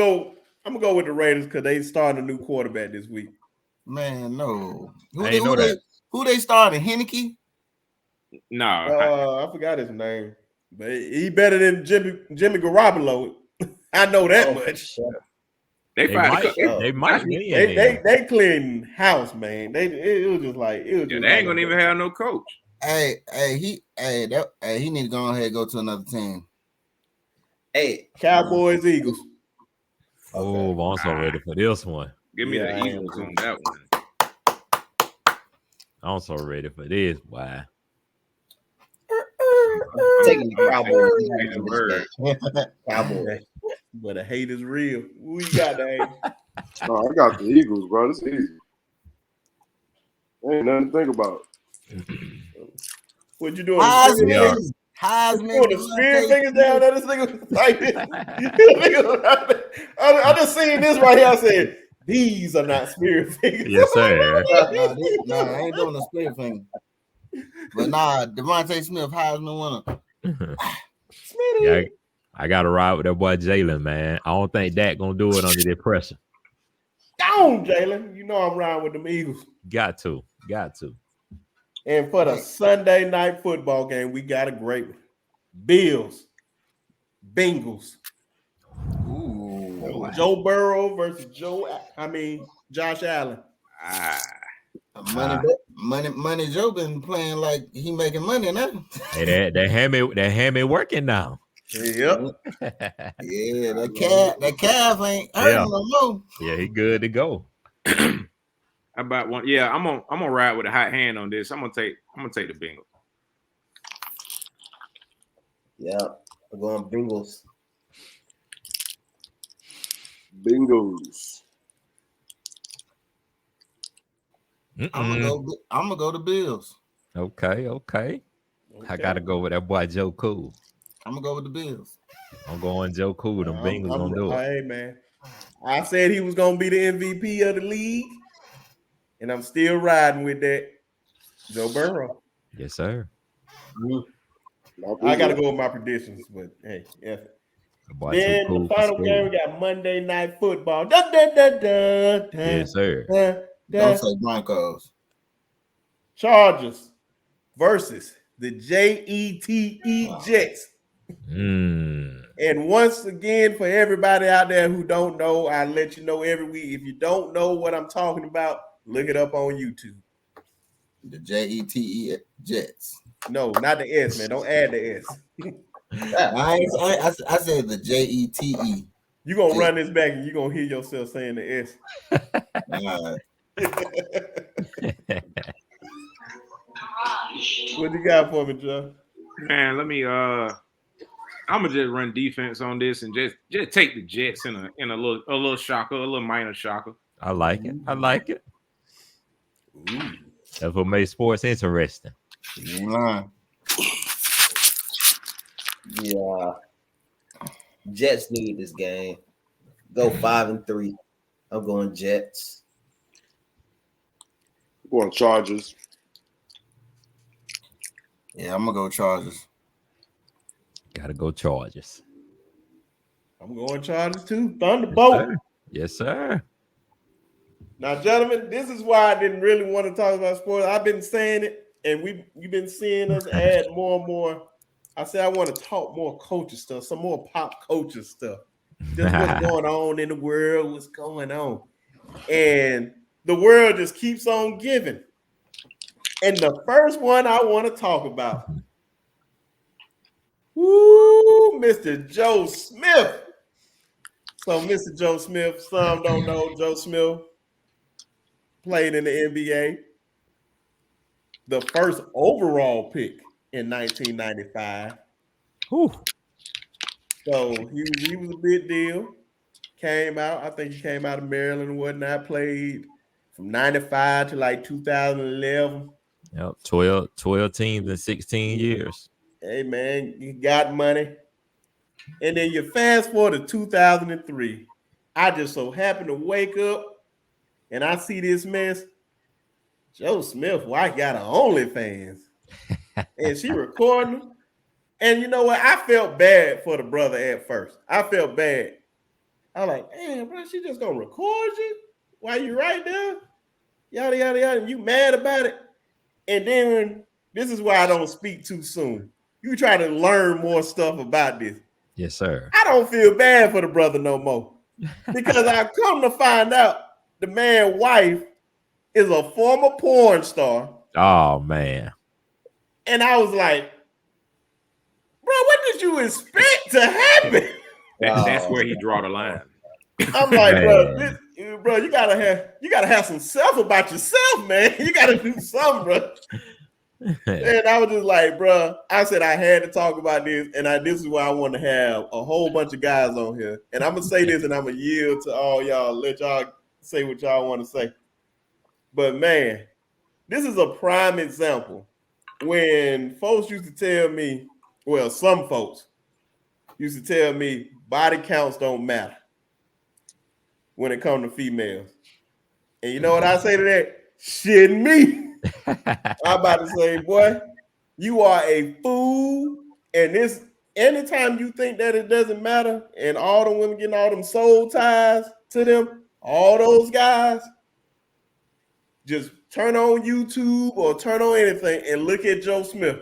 go with the Raiders because they starting a new quarterback this week. Man, no. Who they starting? Henneke? No, I forgot his name, but he better than Jimmy Garoppolo. I know that much. They might. They clearing house, man. It was just like it was. Yeah, they ain't gonna even have no coach. He need to go ahead and go to another team. Hey, Cowboys, Eagles. Oh, I'm so ready for this one. Give me the Eagles on that one. I'm so ready for this. Why? Taking the Cowboys. But the hate is real. Who you got, Dave? Oh, I got the Eagles, bro. This is easy. Ain't nothing to think about. What you doing? Heisman. Doing the spear fingers down there. This nigga like this. I just seen this right here. I said, these are not spirit fingers. Yes, sir. No, I ain't doing the spirit finger. But Devontae Smith, Heisman winner. Yeah, I got to ride with that boy Jalen, man. I don't think Dak gonna do it under the pressure. Down, Jalen. You know I'm riding with them Eagles. Got to. And for the Sunday night football game, we got a great one. Bills, Bengals. Ooh. Joe Burrow versus Josh Allen. Money Joe been playing like he making money now. Hey, that hammy working now. Yep. Yeah, that calf ain't hurting no more. Yeah, he good to go. How about one? Yeah, I'm gonna ride with a hot hand on this. I'm gonna take the Bengals. Yeah, I'm going Bengals. I'm gonna go to Bills. Okay. I gotta go with that boy Joe Cool. I'm gonna go with the Bills. I'm going Joe Cool. Them Bengals gonna do it. Hey man, I said he was gonna be the MVP of the league, and I'm still riding with that. Joe Burrow. Yes, sir. I got to go with my predictions, but hey, yeah. Then the final game, we got Monday Night Football. Yes, sir. Don't say Broncos. Chargers versus the Jets. Jets. And once again, for everybody out there who don't know, I let you know every week. If you don't know what I'm talking about, look it up on YouTube. The Jets. Jets. No, not the S, man. Don't add the S. I said the Jets. You're going to run this back and you're going to hear yourself saying the S. What you got for me, Joe? Man, let me I'm gonna just run defense on this and just take the Jets in a little shocker, a little minor shocker. I like it. Ooh. That's what made sports interesting. Yeah. Jets need this game. Go 5-3. I'm going Jets. I'm going Chargers. Yeah, I'm gonna go Chargers. Gotta go Chargers. I'm going Chargers too. Thunderbolt. Yes, sir. Now, gentlemen, this is why I didn't really want to talk about sports. I've been saying it, and you've been seeing us add more and more. I said I want to talk more culture stuff, some more pop culture stuff. Just what's going on in the world, what's going on. And the world just keeps on giving. And the first one I want to talk about, Mr. Joe Smith. So, Mr. Joe Smith, some don't know, Joe Smith played in the NBA. The first overall pick in 1995. Whew. So he was a big deal. Came out, I think he came out of Maryland and whatnot, played from 95 to like 2011. Yep, 12 teams in 16 years. Hey, man, you got money. And then you fast forward to 2003. I just so happened to wake up and I see this mess. Joe Smith wife got her OnlyFans. And she recording them. And you know what? I felt bad for the brother at first. I felt bad. I was like, damn, bro, she just gonna record you while you right there? Yada, yada, yada. And you mad about it? And then this is why I don't speak too soon. You try to learn more stuff about this. Yes, sir. I don't feel bad for the brother no more. Because I come to find out the man's wife is a former porn star. Oh, man. And I was like, bro, what did you expect to happen? That's where he draw the line. I'm like, bro, you gotta have some self about yourself, man. You gotta do something, bro. And I was just like, bro, I said I had to talk about this, and this is why I want to have a whole bunch of guys on here. And I'm gonna say this, and I'm gonna yield to all y'all, let y'all say what y'all want to say. But man, this is a prime example. When folks used to tell me, well, some folks used to tell me body counts don't matter when it comes to females. And you know what I say to that? Shit me. I'm about to say, boy, you are a fool. And this, anytime you think that it doesn't matter, and all the women getting all them soul ties to them, all those guys, just turn on YouTube or turn on anything and look at Joe Smith.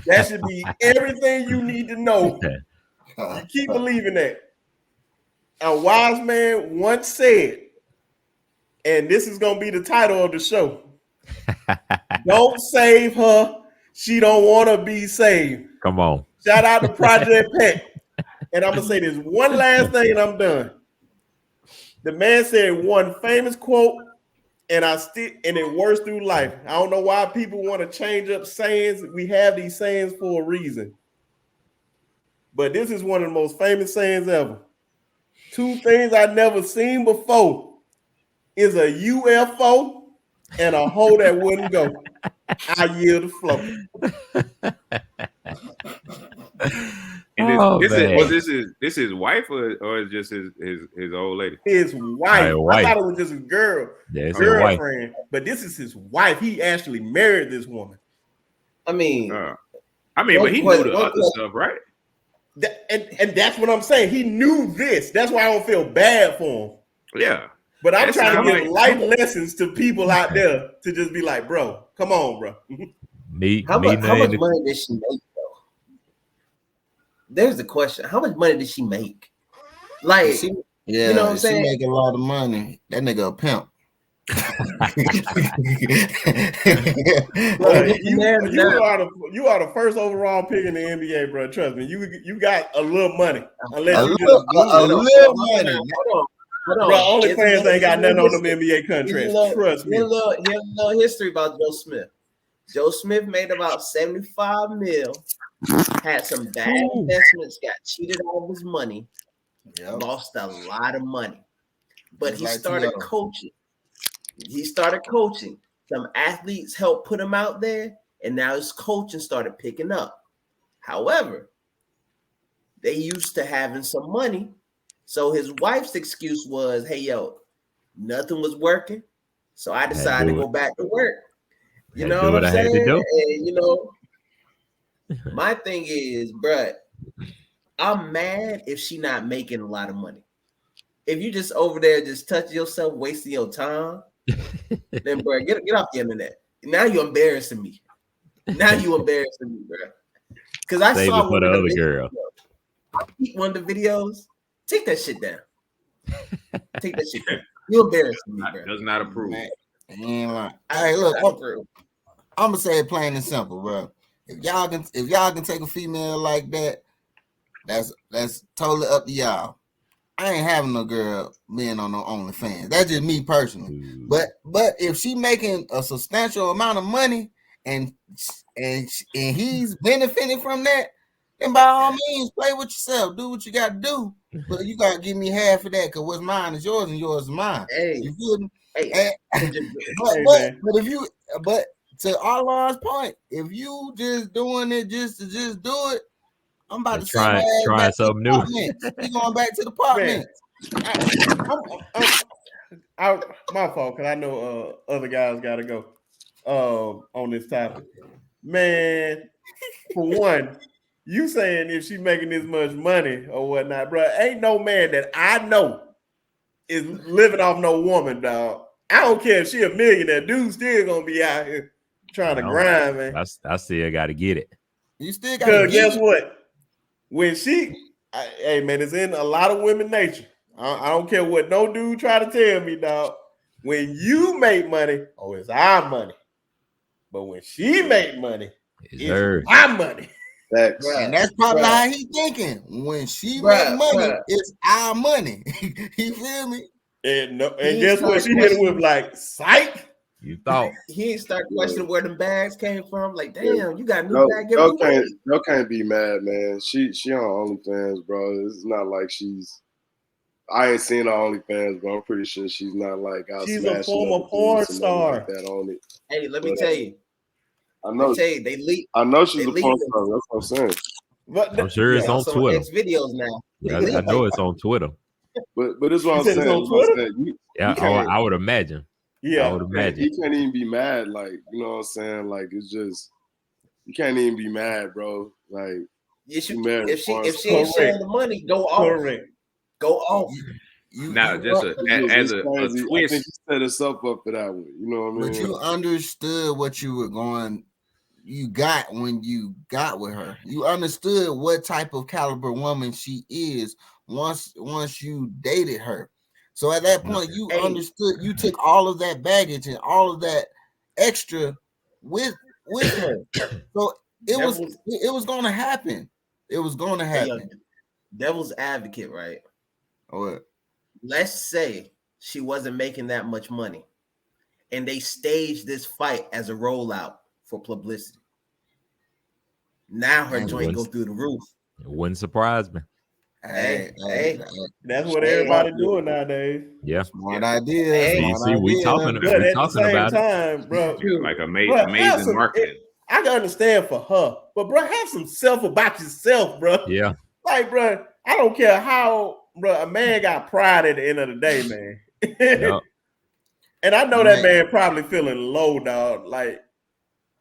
That should be everything you need to know. You keep believing that. A wise man once said, and this is going to be the title of the show, don't save her. She don't want to be saved. Come on. Shout out to Project Pet. And I'm going to say this one last thing and I'm done. The man said one famous quote, and it works through life. I don't know why people want to change up sayings. We have these sayings for a reason. But this is one of the most famous sayings ever. Two things I've never seen before is a UFO and a hole that wouldn't go. I yield the floor. this his wife or is just his old lady? His wife. I thought it was just his girlfriend, but this is his wife. He actually married this woman. I mean, but he knew the other stuff, right? And that's what I'm saying. He knew this. That's why I don't feel bad for him. Yeah. But I'm trying to give life lessons to people out there to just be like, bro, come on, bro. How much money did she make, though? There's the question. How much money did she make? Like, you know what I'm saying? She making a lot of money. That nigga a pimp. You are the first overall pick in the NBA, bro. Trust me. You got a little money. Unless a you little money. Bro, OnlyFans ain't got nothing on them NBA contracts. Trust me. Here's a little history about Joe Smith. Joe Smith made about 75 mil, had some bad investments, got cheated out of his money, lost a lot of money. But he started coaching. Some athletes helped put him out there, and now his coaching started picking up. However, they used to having some money. So his wife's excuse was, hey, yo, nothing was working. So I decided to go back to work. You know what I'm saying? And, you know, my thing is, bruh, I'm mad if she not making a lot of money. If you just over there just touching yourself, wasting your time, then, bruh, get off the internet. Now you're embarrassing me. Bruh. Because I saw for the other girl. One of the videos. Take that shit down. You're embarrassing me, bro. Does not approve. Man, ain't like, hey, look, I'm gonna say it plain and simple, bro. If y'all can take a female like that, that's totally up to y'all. I ain't having no girl being on no OnlyFans. That's just me personally. But if she making a substantial amount of money and he's benefiting from that, then by all means, play with yourself. Do what you got to do. But you got to give me half of that because what's mine is yours and yours is mine. Hey, you feel me? Hey. But to Arlon's point, if you just doing it just to just do it, I'm about to try something new. We going back to the apartment. My fault, because I know other guys got to go on this topic. Man, for one, you saying if she making this much money or whatnot, bro, ain't no man that I know is living off no woman, dog. I don't care if she a millionaire. Dude still gonna be out here trying to grind, man. I still got to get it. You still got to guess what? When hey, man, it's in a lot of women nature. I don't care what no dude try to tell me, dog. When you make money, it's our money. But when she make money, it's our money. And that's probably how he thinking. When she make money, it's our money. You feel me? And guess what? She hit it with like, psych. You thought he ain't start questioning where them bags came from. Like, damn, you got a new bag. Y'all can't be mad, man. She on OnlyFans, bro. It's not like I ain't seen her OnlyFans, but I'm pretty sure she's not like she's a former porn star. Like that on it. Hey, let me tell you. I know they leak. I know she's a porn star. That's what I'm saying. But I'm sure it's on Twitter. It's videos now. Yeah, I know it's on Twitter. But this is what I'm saying. On Twitter? I would imagine. Yeah, I would imagine. You can't even be mad. Like, you know what I'm saying? Like, it's just you can't even be mad, bro. Like, if she ain't sharing the money, go off. Correct. Go off. Now, just as a twist. I think you set us up for that one. You know what I mean? But you understood what you got when you got with her. You understood what type of caliber woman she is once you dated her. So at that point, you understood. You took all of that baggage and all of that extra with her. So it was going to happen. It was going to happen. Devil's advocate, right? What? Let's say she wasn't making that much money, and they staged this fight as a rollout for publicity. Now her joint go through the roof. It wouldn't surprise me. Hey, that's what everybody doing nowadays. Yeah, smart idea. We talking about it, bro. Like amazing marketing. I can understand for her, but bro, have some self about yourself, bro. Yeah. like, bro, I don't care how, bro, a man got pride at the end of the day, man. Yep. And I know that man probably feeling low, dog. Like,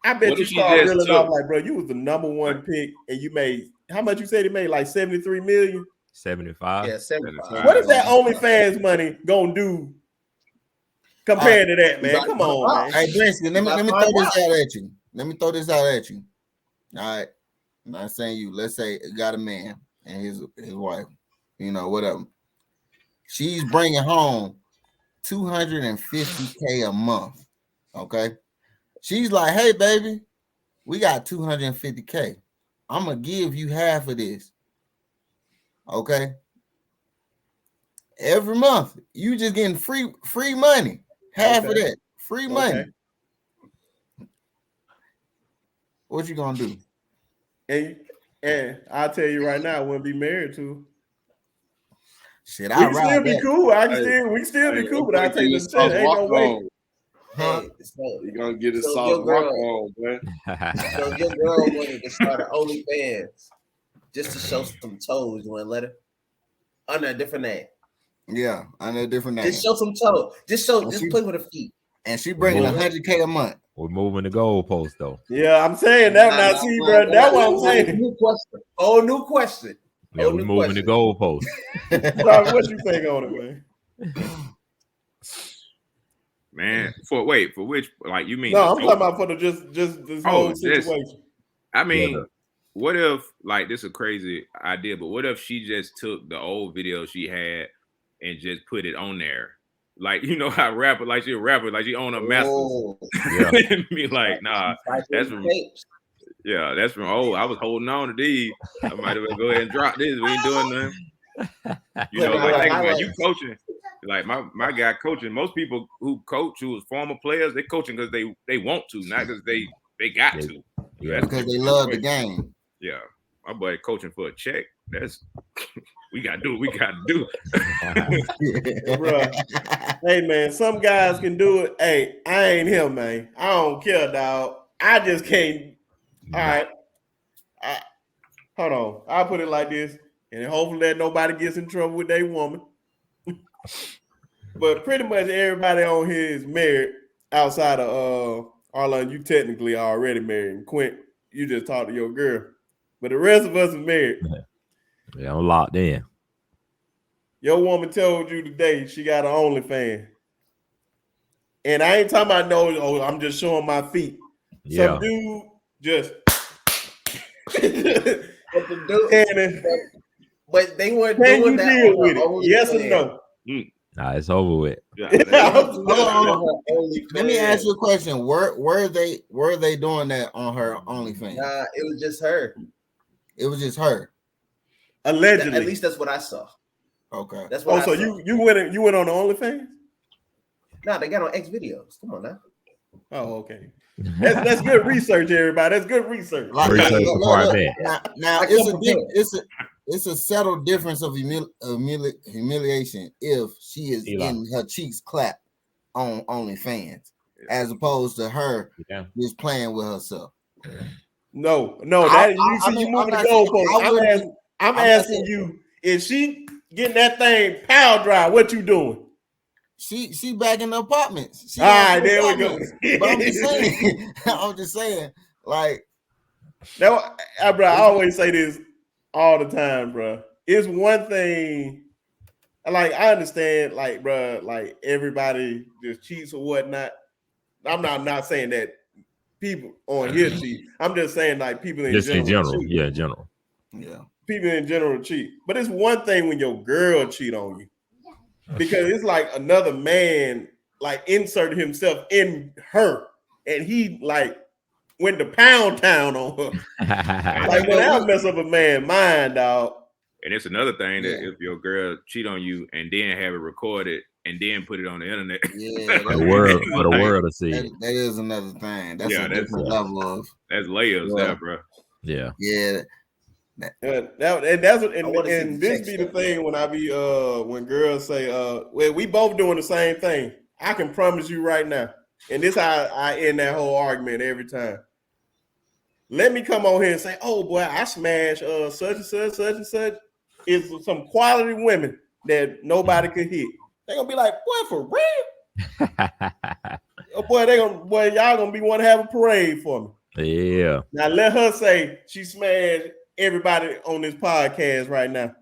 I bet you start reeling off like, bro, you was the number one pick and you made, how much you said he made? Like 73 million? 75. Yeah, 75. What is that OnlyFans money gonna do compared to that, man? Come on, man. Hey, Blinsky, let me throw this out at you. Let me throw this out at you. All right. I'm not saying you. Let's say you got a man and his wife, you know, whatever. She's bringing home $250K a month. Okay. She's like, hey, baby, we got $250K. I'm gonna give you half of this. Okay. Every month, you just getting free money. Half of that. Free money. What you gonna do? And I'll tell you right now, I wouldn't be married to. Shit, we can still be cool. We can still be cool, but I'll tell you the shit. Ain't no way. Hey, you're gonna get a soft walk on, man. So your girl wanted to start an OnlyFans just to show some toes. You want to let her under a different name? Yeah, under a different name. Just show some toes. Just play with her feet. And she bringing $100K a month. We're moving the goalpost though. Yeah, I'm saying that now. See, bro, that's what I'm saying. New question. Yeah, we're moving the goalpost. What you think on it, man? Man, for which, like, you mean? No, I'm talking about for the just this whole situation. I mean, what if, like, this is a crazy idea, but what if she just took the old video she had and just put it on there? Like, you know how rapper, like she a rapper, like she own a master. And be like, nah, that's from that's from I was holding on to these. I might as well go ahead and drop this. We ain't doing nothing. You know, like think about you coaching. Like my guy coaching. Most people who coach who was former players, they coaching because they want to, not because they got to. Yeah, because they love the game. Yeah, my boy coaching for a check. That's we gotta do what we gotta do. Bro. Hey man, some guys can do it. Hey, I ain't him, man. I don't care, dog. I just can't. All right. Hold on. I'll put it like this, and hopefully that nobody gets in trouble with their woman. But pretty much everybody on here is married outside of Arlen. You technically already married. And Quint, you just talked to your girl. But the rest of us is married. Yeah, I'm locked in. Your woman told you today she got an OnlyFans. And I ain't talking about I'm just showing my feet. Yeah. Some dude just but they weren't doing that. Deal with it? Yes or no? Nah, it's over with. Let me ask you a question. Were they doing that on her OnlyFans? Nah, it was just her. It was just her. Allegedly. At least that's what I saw. Okay. That's what I saw. You went on the OnlyFans? Nah, they got on X videos. Come on now. Oh, okay. That's good research, everybody. That's good research. Now it's a subtle difference of humiliation if she is getting her cheeks clapped on OnlyFans as opposed to her just playing with herself. No. You moving the goalpost. I'm asking you, if she getting that thing power dry, what you doing? She back in the apartments. All right, there we go. But I'm just saying, like, that, bro. I always say this all the time, bro. It's one thing. Like, I understand, like, bro, like everybody just cheats or whatnot. I'm not saying that people on here cheat. I'm just saying, like, people in general. Cheat. Yeah, in general. Yeah. People in general cheat. But it's one thing when your girl cheat on you. Because it's like another man like inserted himself in her, and he like went to pound town on her. Like, when that mess up a man's mind, dog. And it's another thing that if your girl cheat on you and then have it recorded and then put it on the internet, for the world to see. That is another thing. That's a different level of. That's layers there, bro. Yeah. Yeah. And this be the thing when I be when girls say well, we both doing the same thing. I can promise you right now, and this how I end that whole argument every time. Let me come on here and say, oh boy, I smashed such and such, is some quality women that nobody could hit. They're gonna be like, boy, for real? Oh, boy, y'all gonna be one to have a parade for me. Yeah. Now let her say she smashed everybody on this podcast right now.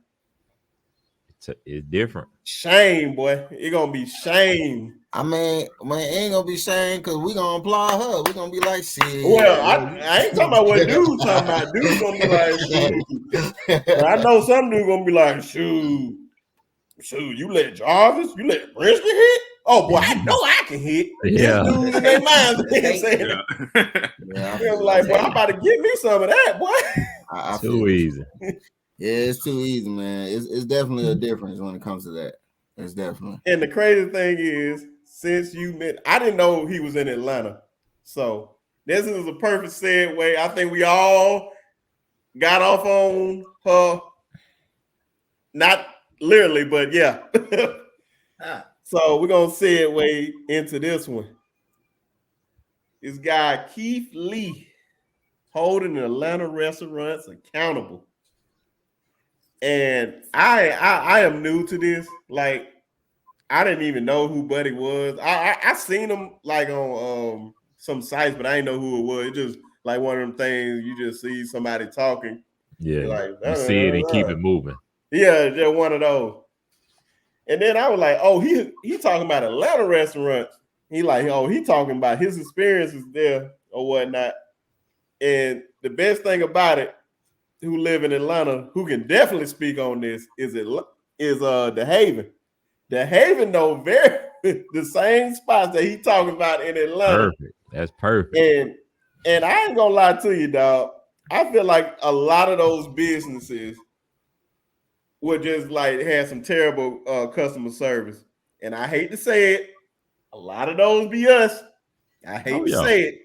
It's different. Shame, boy. It's gonna be shame. I mean, it ain't gonna be shame because we gonna applaud her. We gonna be like, shit. Well, I ain't talking about what dude's talking about. Dude's gonna be like, shoot. I know some dude gonna be like, shoot, you let Jarvis, you let Brisket hit? Oh boy, I know I can hit. Yeah. This dude in their mind saying, I'm like, boy, I'm about to get me some of that, boy. I too easy. Yeah, it's too easy, man. It's definitely a difference when it comes to that. It's definitely. And the crazy thing is, since you met, I didn't know he was in Atlanta. So this is a perfect segue. I think we all got off on her. Not literally, but yeah. So we're going to segue into this one. This guy, Keith Lee, holding Atlanta restaurants accountable. And I am new to this. Like, I didn't even know who Buddy was. I seen him like on some sites, but I didn't know who it was. It's just like one of them things you just see somebody talking. Yeah, like, you see it and keep it moving. Yeah, just one of those. And then I was like, oh, he talking about Atlanta restaurants. He like, oh, he talking about his experiences there or whatnot. And the best thing about it, who live in Atlanta, who can definitely speak on this, is the Haven. The Haven know the same spots that he talking about in Atlanta. Perfect. That's perfect. And I ain't gonna lie to you, dog. I feel like a lot of those businesses would just like have some terrible customer service. And I hate to say it, a lot of those be us. I hate to say it.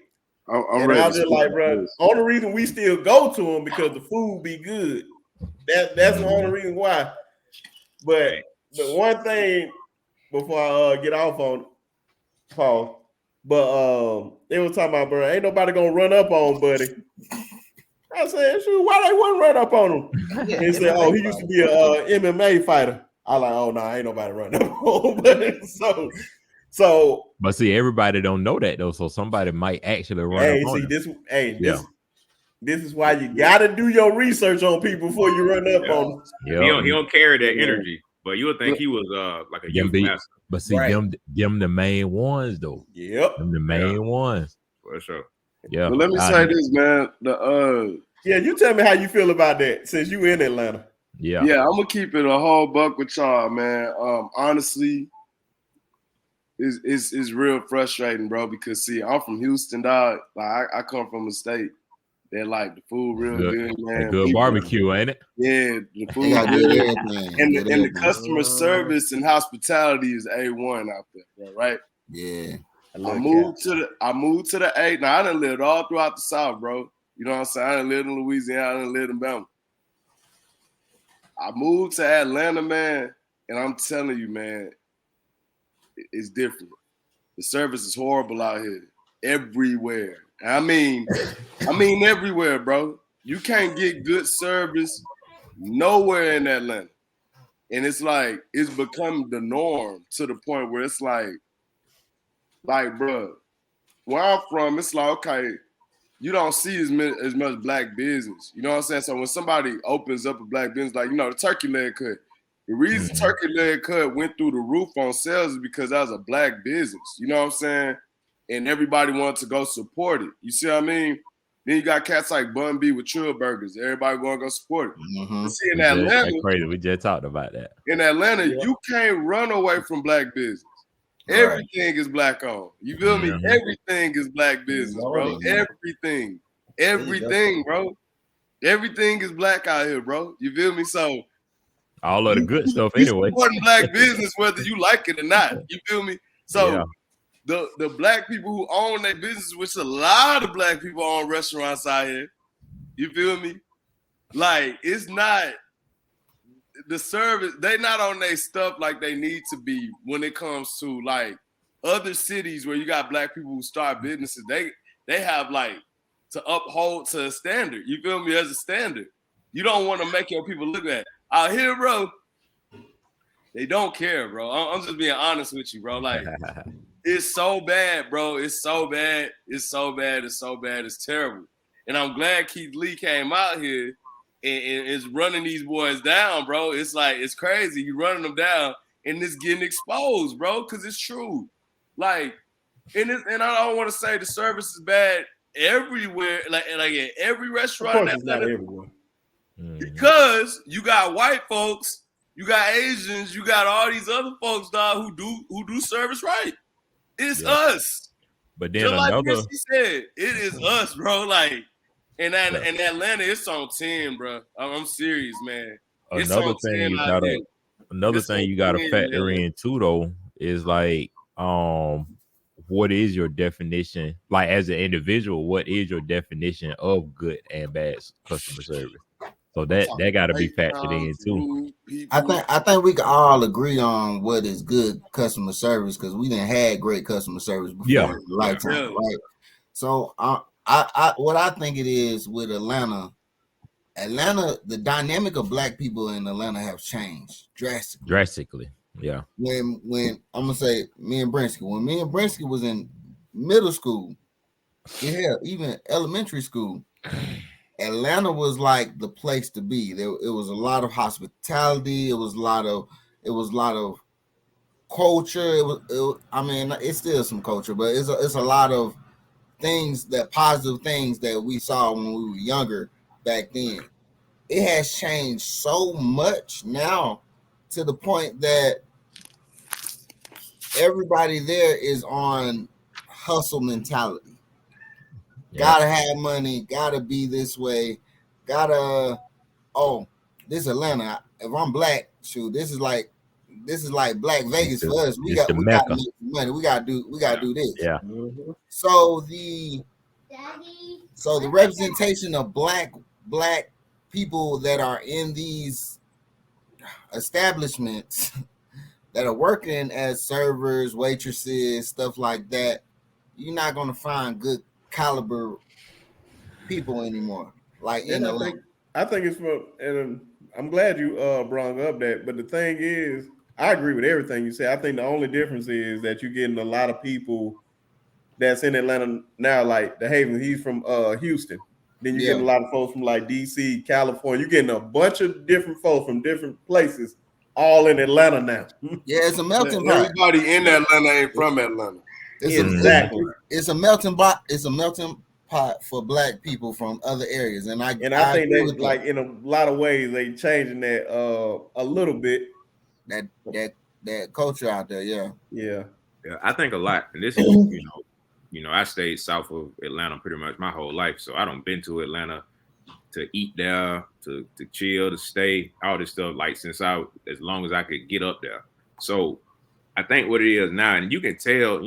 I'm just like, bro, only reason we still go to them because the food be good. That's the only reason why. But the one thing before I get off on Paul, but they were talking about, bro, ain't nobody gonna run up on Buddy. I said, shoot, why they wouldn't run up on him? He said, oh, he used to be a MMA fighter. I like, oh no, ain't nobody running up on Buddy. So, but see, everybody don't know that though. So somebody might actually run up on him. This is why you gotta do your research on people before you run up on them. Yeah. He don't carry that energy, but you would think he was like a youth master. But see, them the main ones though. Yep, them the main ones for sure. Yeah. But let me say this, man. You tell me how you feel about that since you in Atlanta. Yeah, I'm gonna keep it a whole buck with y'all, man. Honestly, it's real frustrating, bro. Because see, I'm from Houston, dog. Like I come from a state that like the food real good, man. Good barbecue, ain't it? Yeah, the food good. And the customer service and hospitality is A1 out there, bro, right? Yeah. I moved to the A. Now I done lived all throughout the South, bro. You know what I'm saying? I done lived in Louisiana, I done lived in Bama. I moved to Atlanta, man, and I'm telling you, man, it's different. The service is horrible out here. Everywhere. I mean everywhere, bro. You can't get good service nowhere in Atlanta. And it's like, it's become the norm to the point where it's like, bro, where I'm from, it's like, okay, you don't see as much black business. You know what I'm saying? So when somebody opens up a black business, like, the turkey leg cut, the reason turkey leg cut went through the roof on sales is because that was a black business. You know what I'm saying? And everybody wanted to go support it. You see what I mean? Then you got cats like Bun B with Trill Burgers. Everybody going to go support it. Mm-hmm. See, in Atlanta, that's crazy. We just talked about that. In Atlanta, you can't run away from black business. Right. Everything is black owned. You feel me? Everything is black business, bro. Everything, bro. Everything is black out here, bro. You feel me? So all of the good stuff anyway. Supporting black business, whether you like it or not. You feel me? So the black people who own their business, which a lot of black people own restaurants out here. You feel me? Like, it's not the service, they not on their stuff like they need to be when it comes to like other cities where you got black people who start businesses. They have like to uphold to a standard. You feel me? As a standard. You don't want to make your people look at. out here, bro, they don't care, bro. I'm just being honest with you, bro. Like, it's so bad, bro. It's so bad. It's so bad. It's so bad. It's terrible. And I'm glad Keith Lee came out here and is running these boys down, bro. It's like, it's crazy. You running them down and it's getting exposed, bro, because it's true. Like, and I don't want to say the service is bad everywhere, like in every restaurant. Of course, it's not everywhere. Because you got white folks, you got Asians, you got all these other folks, dog, who do service right. It's us. But then just another, like Chrissy said, it is us, bro. Like, in Atlanta, it's on 10, bro. I'm serious, man. Another thing you gotta factor in too, though, is like, what is your definition? Like, as an individual, what is your definition of good and bad customer service? So that got to be factored in too. I think we can all agree on what is good customer service, because we didn't had great customer service before in lifetime, right? So I what I think it is with Atlanta, the dynamic of black people in Atlanta have changed drastically. Yeah. When I'm gonna say when me and Brinsky was in middle school, even elementary school, Atlanta was like the place to be. It was a lot of hospitality. It was a lot of culture. I mean, it's still some culture, but it's a lot of positive things that we saw when we were younger back then. It has changed so much now to the point that everybody there is on hustle mentality. Gotta have money, gotta be this way, this Atlanta. If I'm black, shoot, this is like Black Vegas for us. We gotta make money. We gotta do this. Yeah. So the representation of black people that are in these establishments that are working as servers, waitresses, stuff like that, you're not gonna find good caliber people anymore. Like in Atlanta. I think it's and I'm glad you brought up that. But the thing is, I agree with everything you said. I think the only difference is that you're getting a lot of people that's in Atlanta now, like the Haven. He's from Houston. Then you're getting a lot of folks from like DC, California. You're getting a bunch of different folks from different places, all in Atlanta now. Yeah, it's a melting pot. Everybody in Atlanta ain't from Atlanta. It's a melting pot. It's a melting pot for black people from other areas, and I think that, like, in a lot of ways, they changing that a little bit. That culture out there, yeah. I think a lot, and this is you know, I stayed south of Atlanta pretty much my whole life, so I done been to Atlanta to eat there, to chill, to stay, all this stuff, like as long as I could get up there. So I think what it is now, and you can tell,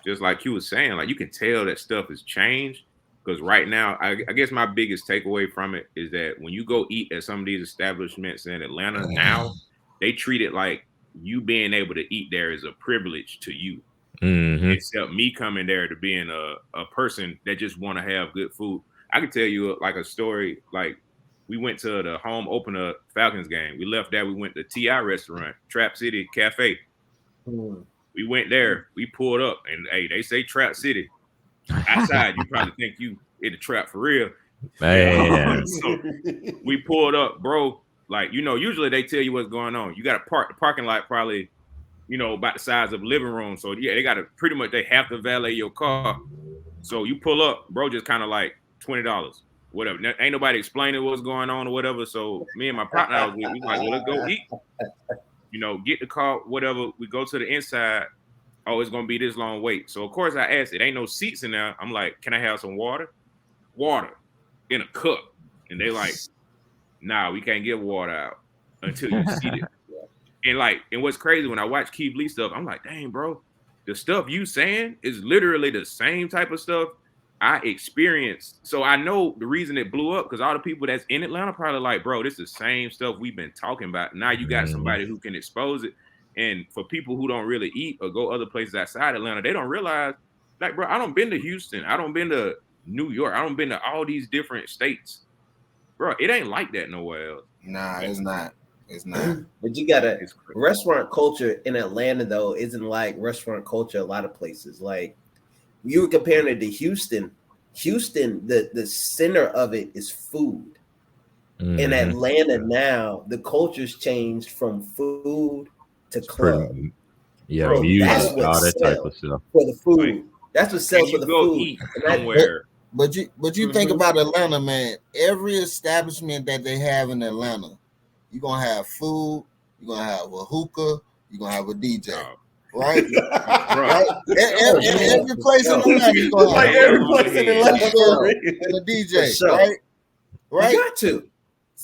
just like you was saying, like you can tell that stuff has changed, because right now, I guess my biggest takeaway from it is that when you go eat at some of these establishments in Atlanta now, they treat it like you being able to eat there is a privilege to you. Except me coming there to being a person that just want to have good food. I could tell you like a story. Like, we went to the home opener Falcons game. We left there. We went to TI restaurant, Trap City Cafe. We went there. We pulled up, and hey, they say Trap City. Outside, you probably think you in the trap for real. Man. So we pulled up, bro. Like, usually they tell you what's going on. You got to park the parking lot probably, about the size of a living room. So yeah, they got to they have to valet your car. So you pull up, bro, just kind of like $20, whatever. Now, ain't nobody explaining what's going on or whatever. So me and my partner, we like, well, let's go eat. Get the car, whatever. We go to the inside. Oh, it's gonna be this long wait. So of course I asked, it ain't no seats in there. I'm like, can I have some water? Water in a cup. And they like, nah, we can't get water out until you see it. And what's crazy, when I watch Keith Lee stuff, I'm like, dang, bro, the stuff you saying is literally the same type of stuff I experienced. So I know the reason it blew up, because all the people that's in Atlanta probably like, bro, this is the same stuff we've been talking about. Now you got somebody who can expose it. And for people who don't really eat or go other places outside Atlanta, they don't realize, like, bro, I don't been to Houston. I don't been to New York. I don't been to all these different states. Bro, it ain't like that nowhere else. Nah, it's not. It's not. But you gotta restaurant culture in Atlanta though isn't like restaurant culture a lot of places. Like you were comparing it to Houston. Houston, the center of it is food. In Atlanta now, the culture's changed from food to club. Music, that's what all that type sells of stuff for the food. That's what sells for the go food. Eat somewhere. But you think about Atlanta, man. Every establishment that they have in Atlanta, you're gonna have food, you're gonna have a hookah, you're gonna have a DJ. Right? Right? Every place in Atlanta, you're gonna have every place in Atlanta and a DJ, right? Right? You got to.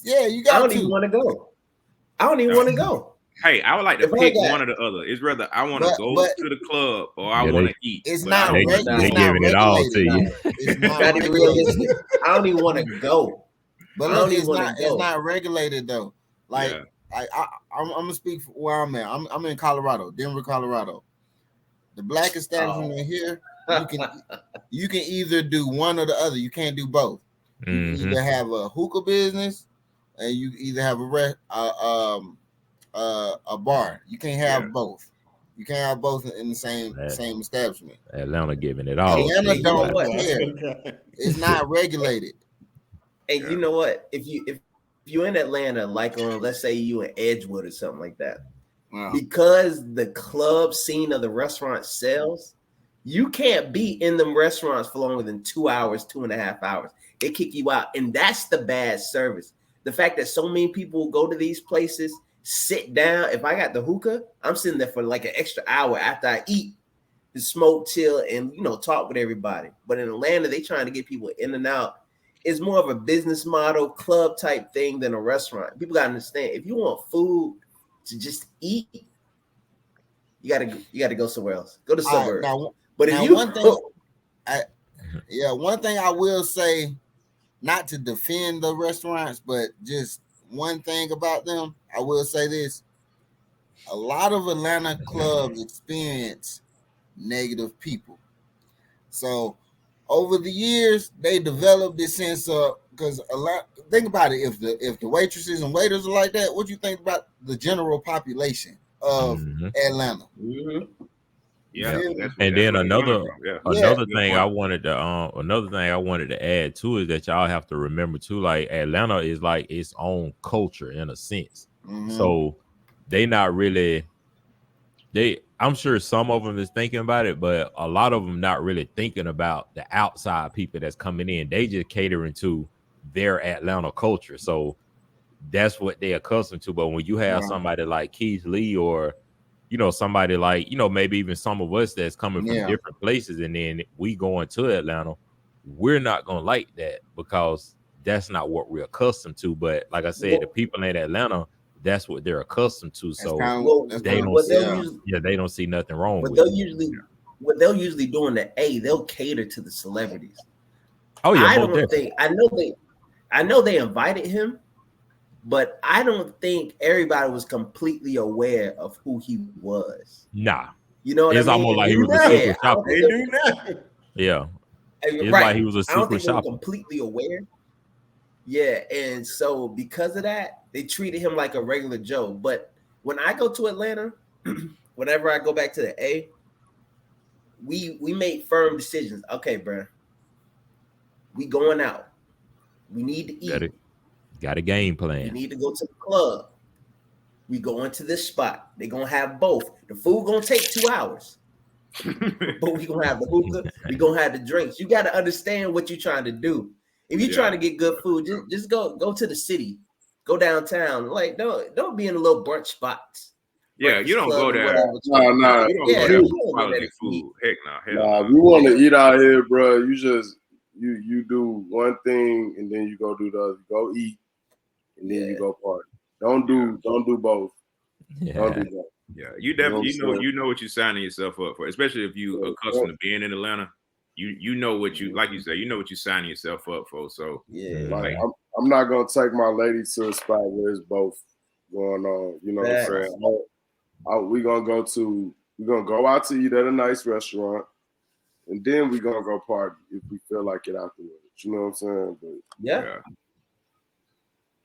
Yeah, you got to. I don't even want to go. I don't even want to go. Hey, I would like to pick one or the other. It's rather I want to go to the club or I want to eat. It's not. They giving it all to you. It's not realistic. I don't even want to go. But look, it's not regulated though. Like I'm gonna speak for where I'm at. I'm in Colorado, Denver, Colorado. The black establishment here, you can either do one or the other. You can't do both. You can either have a hookah business, and you either have a bar. You can't have both. You can't have both in the same establishment. Atlanta giving it all. Atlanta don't care. It's not regulated. And you know what? If you're in Atlanta, like on let's say you in Edgewood or something like that, because the club scene of the restaurant sells, you can't be in them restaurants for longer than 2 hours, 2.5 hours. They kick you out, and that's the bad service. The fact that so many people go to these places, sit down. If I got the hookah, I'm sitting there for like an extra hour after I eat to smoke, chill, and talk with everybody. But in Atlanta, they trying to get people in and out. It's more of a business model, club type thing than a restaurant. People gotta understand, if you want food to just eat, you gotta go somewhere else. Go to suburbs. But if you one thing I will say, not to defend the restaurants, but just one thing about them, I will say this: a lot of Atlanta clubs experience negative people. So over the years, they developed this sense of, because think about it, if the waitresses and waiters are like that, what do you think about the general population of Atlanta? Yeah, and then another thing I wanted to add too is that y'all have to remember too, like Atlanta is like its own culture in a sense. So they not really I'm sure some of them is thinking about it, but a lot of them not really thinking about the outside people that's coming in. They just catering to their Atlanta culture. So that's what they're accustomed to. But when you have somebody like Keith Lee or somebody like, maybe even some of us that's coming from different places, and then we go into Atlanta, we're not going to like that because that's not what we're accustomed to. But like I said, the people in Atlanta, that's what they're accustomed to. So they don't see nothing wrong with it. What they'll usually do in they'll cater to the celebrities. Oh yeah, I know they invited him, but I don't think everybody was completely aware of who he was. Nah. You know what it's I mean? almost like he was a super shopper. They do that. Yeah. It's like he was a super shopper. Completely aware. Yeah, and so because of that, they treated him like a regular Joe. But when I go to Atlanta, whenever I go back to the A, we made firm decisions. Okay, bro, we going out. We need to eat. Got a game plan. We need to go to the club. We going to this spot. They're gonna have both. The food gonna take 2 hours, but we gonna have the hookah. We gonna have the drinks. You got to understand what you're trying to do. If you're trying to get good food, just go to the city, go downtown. Like don't be in the little brunch spots. Yeah, you don't go there. No. You don't go there for quality food. Heck no. If you want to eat out here, bro, you just you do one thing and then you go do the other. Go eat and then you go party. Don't do both. Yeah. Don't do both. Yeah, you definitely you know what you're signing yourself up for, especially if you are accustomed to being in Atlanta. You know what you, like you say, you know what you're signing yourself up for. So like I'm not gonna take my lady to a spot where it's both going on. You know what I'm saying? We're gonna go out to eat at a nice restaurant, and then we're gonna go party if we feel like it afterwards. You know what I'm saying?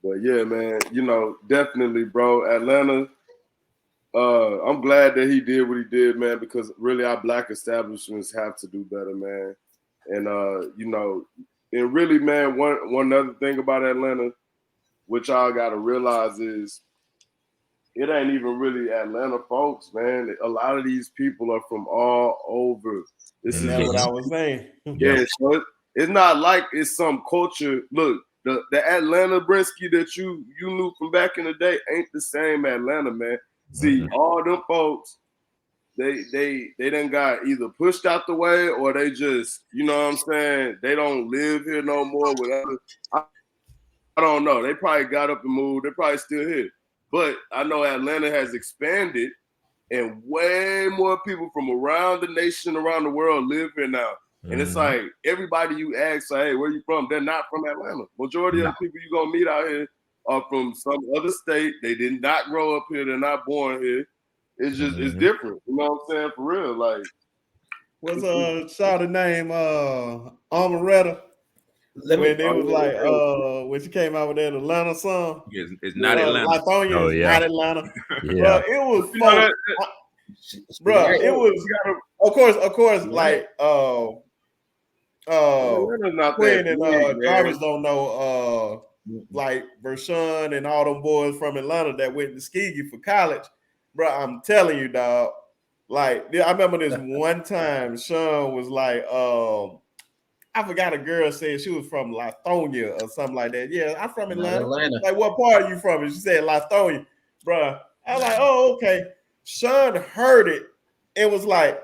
But But yeah, man, definitely, bro. Atlanta. I'm glad that he did what he did, man, because really our black establishments have to do better, man. And and really, man, one other thing about Atlanta, which y'all gotta realize is it ain't even really Atlanta folks, man. A lot of these people are from all over. That's what I was saying. Yeah, so it's not like it's some culture. Look, the Atlanta brisky that you knew from back in the day ain't the same Atlanta, man. See, all them folks, they done got either pushed out the way or they just, you know what I'm saying, they don't live here no more. Whatever. I don't know. They probably got up and moved. They're probably still here. But I know Atlanta has expanded and way more people from around the nation, around the world live here now. And it's like everybody you ask, hey, where you from? They're not from Atlanta. Majority of the people you're going to meet out here are from some other state. They did not grow up here. They're not born here. It's just, it's different. You know what I'm saying? For real. Like, what's shawty name? Amaretta. When it was like, when she came out with that Atlanta song. It's not Atlanta. Lithonia, oh, yeah. Not Atlanta. Yeah. Bro, it was fun. Bro, it was, of course, like, Quinn and Jarvis don't know, like Vershawn and all them boys from Atlanta that went to Tuskegee for college. Bro, I'm telling you, dog. Like, I remember this one time, Sean was like, I forgot a girl said she was from Lithonia or something like that. Yeah, I'm from Atlanta. Like, what part are you from? And she said Lithonia. Bro, I was like, oh, okay. Sean heard it and was like,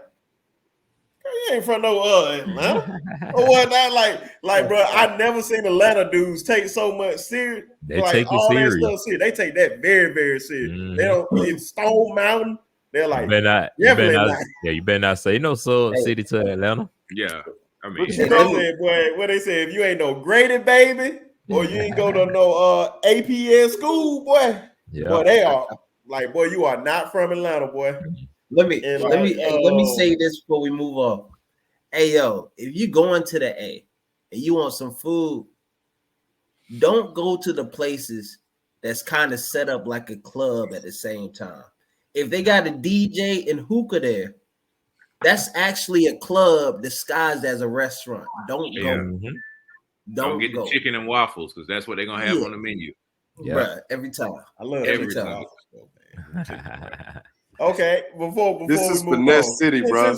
you ain't from no Atlanta. Or whatnot. Like, bro, I never seen Atlanta dudes take so much serious. They like, take it all serious. That stuff serious. They take that very, very serious. They don't in Stone Mountain. They're like, you better not say no city to Atlanta. Yeah. I mean, what they say, if you ain't no graded baby, or you ain't go to no APS school, boy, boy, they are like, boy, you are not from Atlanta, boy. Let me say this before we move on. Hey, yo, if you going to the A and you want some food, don't go to the places that's kind of set up like a club at the same time. If they got a DJ and hookah there, that's actually a club disguised as a restaurant. Don't go. Don't get the chicken and waffles because that's what they're gonna have on the menu. Yeah, right, every time. I love every time. Okay, before this is Finesse City, bro.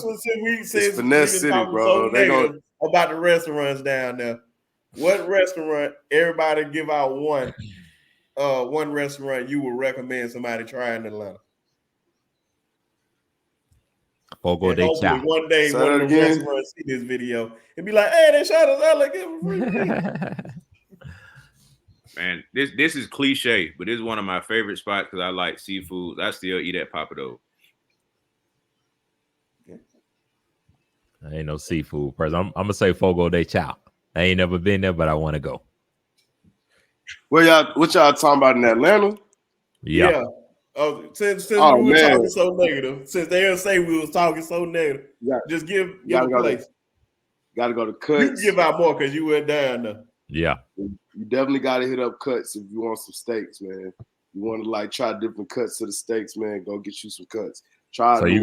Since Finesse City, bro. They gonna about the restaurants down there. What restaurant? Everybody give out one restaurant you would recommend somebody try in Atlanta. Fogo de Chao. One day, one of the restaurants see this video and be like, "Hey, they shot us out like it." Man, this is cliche, but this is one of my favorite spots because I like seafood. I still eat at Pappadeaux. I ain't no seafood person. I'm gonna say Fogo de Chao. I ain't never been there, but I want to go. What y'all talking about in Atlanta? Yeah. Since we were talking so negative, since they say we was talking so negative, just give a place. Gotta go to Cuts. You can give out more because you went down there. Yeah. You definitely gotta hit up Cuts if you want some steaks, man. You want to like try different cuts of the steaks, man. Go get you some cuts. Try. So you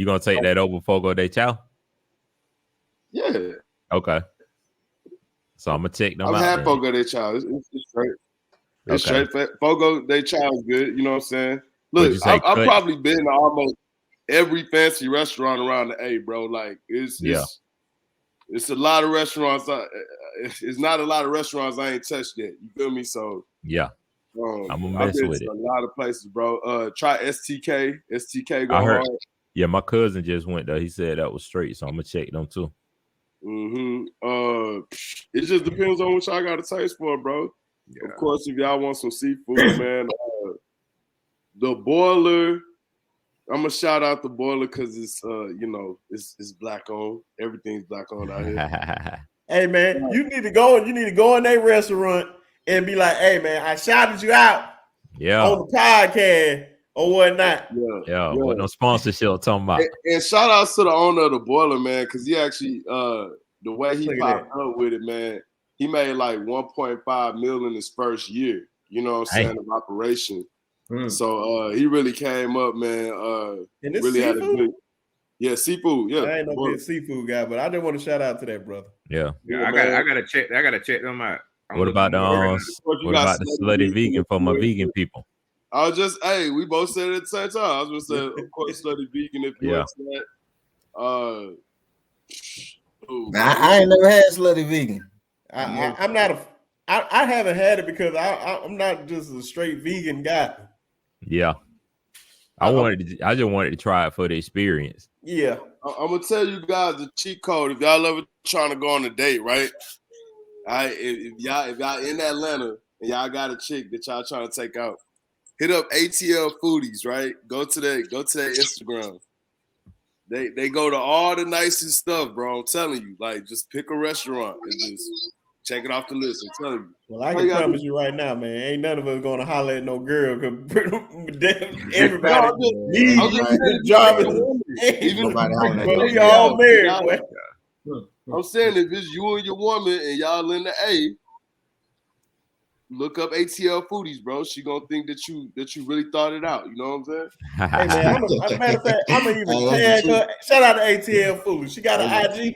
gonna take that over Fogo de Chao? Yeah. Okay. So I'm gonna check them out. I've had Fogo de Chao. It's straight. It's straight. Fogo de Chao is good. You know what I'm saying? Look, I've probably been to almost every fancy restaurant around the A, bro. Like it's a lot of restaurants. It's not a lot of restaurants I ain't touched yet. You feel me? So yeah, I'm gonna mess with it. A lot of places, bro. Try STK. STK. Go I heard. hard. Yeah, my cousin just went there. He said that was straight, so I'm gonna check them too. It just depends on what y'all got a taste for, bro. Yeah. Of course, if y'all want some seafood, man, the Boiler. I'm gonna shout out the Boiler because it's it's black owned. Everything's black owned out here. Hey man, you need to go in their restaurant and be like, hey man, I shouted you out on the podcast or whatnot. Yeah. What no sponsorship talking about. And shout outs to the owner of the Boiler, man, because he actually the way he popped up with it, man. he made like 1.5 million his first year. You know what I'm saying, of operation. So he really came up, man. And this really seafood? had a good seafood. Yeah. I ain't no big seafood guy, but I just want to shout out to that brother. Yeah. I gotta check them out. What about the slutty vegan for my vegan people? I was just we both said it at the same time. I was gonna say, of course, slutty vegan if you want that. I ain't never had slutty vegan. I'm not I haven't had it because I'm not just a straight vegan guy. Yeah. I just wanted to try it for the experience. Yeah. I'm gonna tell you guys the cheat code if y'all ever trying to go on a date, right? If y'all in Atlanta and y'all got a chick that y'all trying to take out, hit up ATL Foodies, right? Go to their Instagram. They go to all the nicest stuff, bro. I'm telling you, like just pick a restaurant and just check it off the list. I'm telling you. Well, I can promise you right now, man, ain't none of us gonna holler at no girl because everybody needs job. Even we all married, boy. I'm saying if it's you and your woman and y'all in the A, look up ATL Foodies, bro. She gonna think that you really thought it out. You know what I'm saying? Hey man, as a matter of fact, I'm gonna even tag her. Shout out to ATL Foodies. She got an IG.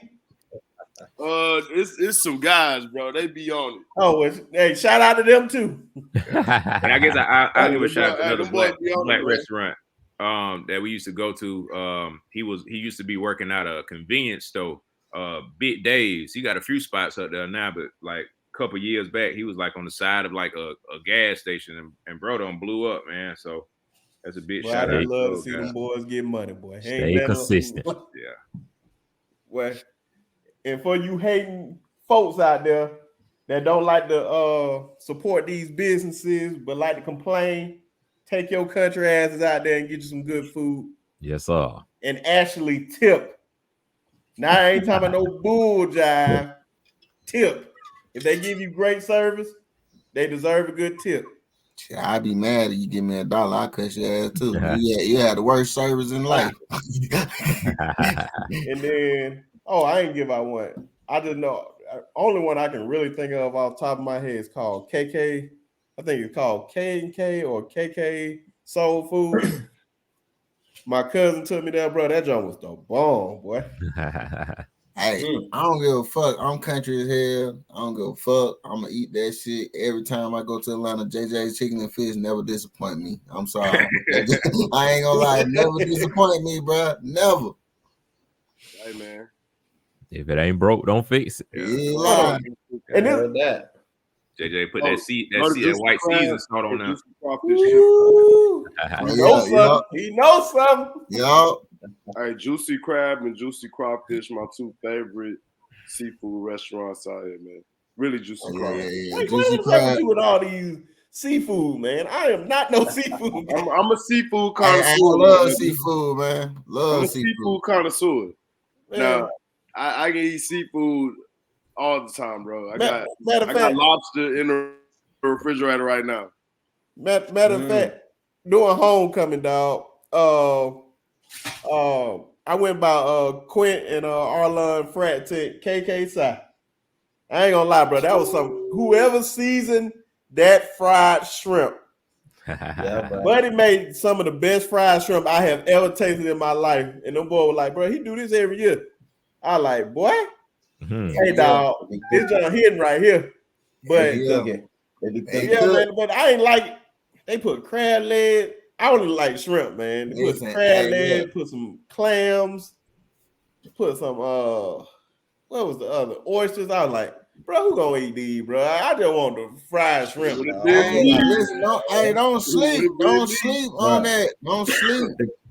It's some guys, bro. They be on it. Oh, hey, shout out to them too. And I guess I'll give a shout out to another black restaurant that we used to go to. He used to be working at a convenience store. Big Dave's. He got a few spots up there now, but like a couple years back, he was like on the side of like a gas station, and bro done blew up, man. So that's a big shout out. I love to see them boys get money, boy. Stay consistent. Yeah. Well, and for you hating folks out there that don't like to support these businesses but like to complain, take your country asses out there and get you some good food. Yes, sir. And actually tip. Now I ain't talking about no bull jive. Tip. If they give you great service, they deserve a good tip. I'd be mad if you give me $1. I'll cut your ass too. You had the worst service in life. And then, I ain't give out one. I just know only one I can really think of off the top of my head is called KK. I think it's called K&K or KK Soul Food. My cousin took me there, bro. That joint was the bomb, boy. Hey, I don't give a fuck. I'm country as hell. I don't give a fuck. I'm gonna eat that shit every time I go to Atlanta. JJ's Chicken and Fish never disappoint me. I'm sorry. I ain't gonna lie. Never disappoint me, bro. Never. Hey, man. If it ain't broke, don't fix it. Yeah. And that. JJ put that white season salt on there. He knows something. Yo. All right, Juicy Crab and Juicy Crawfish, my two favorite seafood restaurants out here, man. Really juicy crab. Wait, what is happening you with all these seafood, man? I am not no seafood guy. I'm a seafood connoisseur. I love seafood, man. I'm a seafood connoisseur. Man. Now, I can eat seafood all the time, bro. I got lobster in the refrigerator right now. Matter of fact, doing homecoming, dog. I went by Quint and Arlon Frat to KK side. I ain't gonna lie, bro. That was whoever seasoned that fried shrimp. Buddy made some of the best fried shrimp I have ever tasted in my life. And them boys were like, bro, he do this every year. I like, boy. Hey, dog, this joint hidden right here. But man, but I ain't like they put crab leg. I only like shrimp, man. They put some crab leg, put some clams, put some what was the other oysters? I was like, bro, who gonna eat these, bro? I just want the fried shrimp. Don't sleep on that. Don't sleep.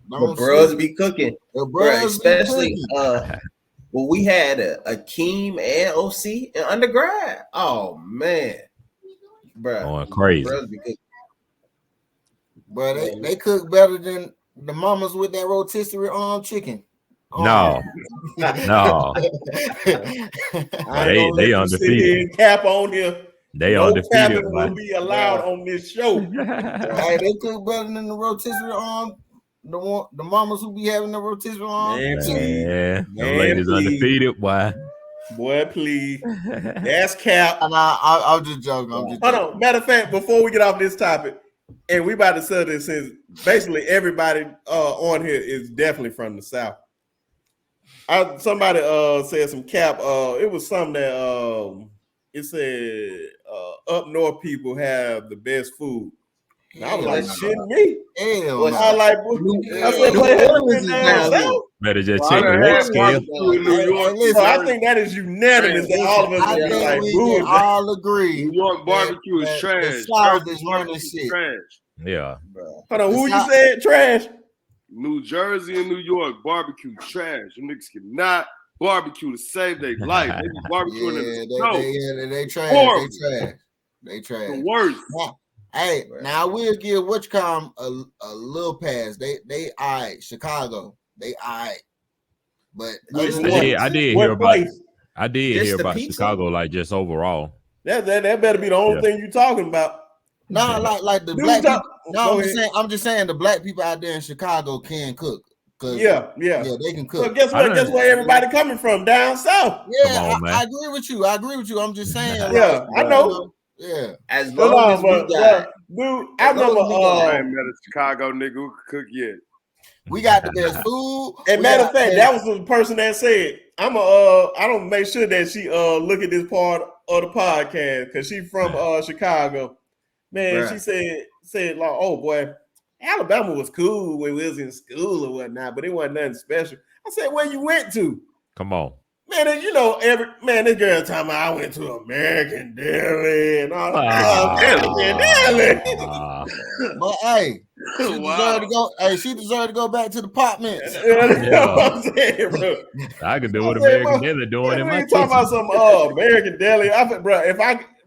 The bros be cooking, bro. Especially well, we had Akeem and OC and undergrad. Oh man, bro, going crazy. But they cook better than the mamas with that rotisserie chicken. No. They undefeated. Cap on here. They undefeated. Will be allowed on this show. Hey, they cook better than the rotisserie the mamas who be having the rotisserie Yeah, the ladies undefeated. Why? Boy, please. That's cap. I'm just joking. Hold on. Matter of fact, before we get off this topic, and we about to say this, since basically everybody on here is definitely from the South. Somebody said some cap. It was something that it said up north people have the best food. And I was like, shit, me. I like. I said, better just check the weight scale. I think that is unanimous that all of us I think we can all agree. New York barbecue is trash. The South is running shit. Trash. Yeah. Hold on, who you said trash? New Jersey and New York barbecue trash. You niggas cannot barbecue to save their life. They be barbecuing in the snow. They trash. They trash. The worst. Hey, now we'll give what you call them a little pass. They all right. Chicago, they all right. But I did hear about Chicago, like just overall. That better be the only thing you talking about. No, like the black people. No, I'm just saying the black people out there in Chicago can cook. Yeah, they can cook. So guess what? Guess where everybody coming from? Down south. Yeah, I agree with you. I'm just saying. I know. Yeah. As long as we got, dude, I remember. I ain't met a Chicago nigga who could cook yet. We got the best food. And matter of fact, that was the person that said, I don't make sure that she look at this part of the podcast because she from Chicago. Man, she said like, oh boy, Alabama was cool when we was in school or whatnot, but it wasn't nothing special. I said, where you went to? Come on. Man, this girl talking about I went to American Deli and all that. But hey, she deserved to go. Hey, she deserved to go back to the apartments. I can do what American Deli doing in my kitchen. Talking about some American Deli.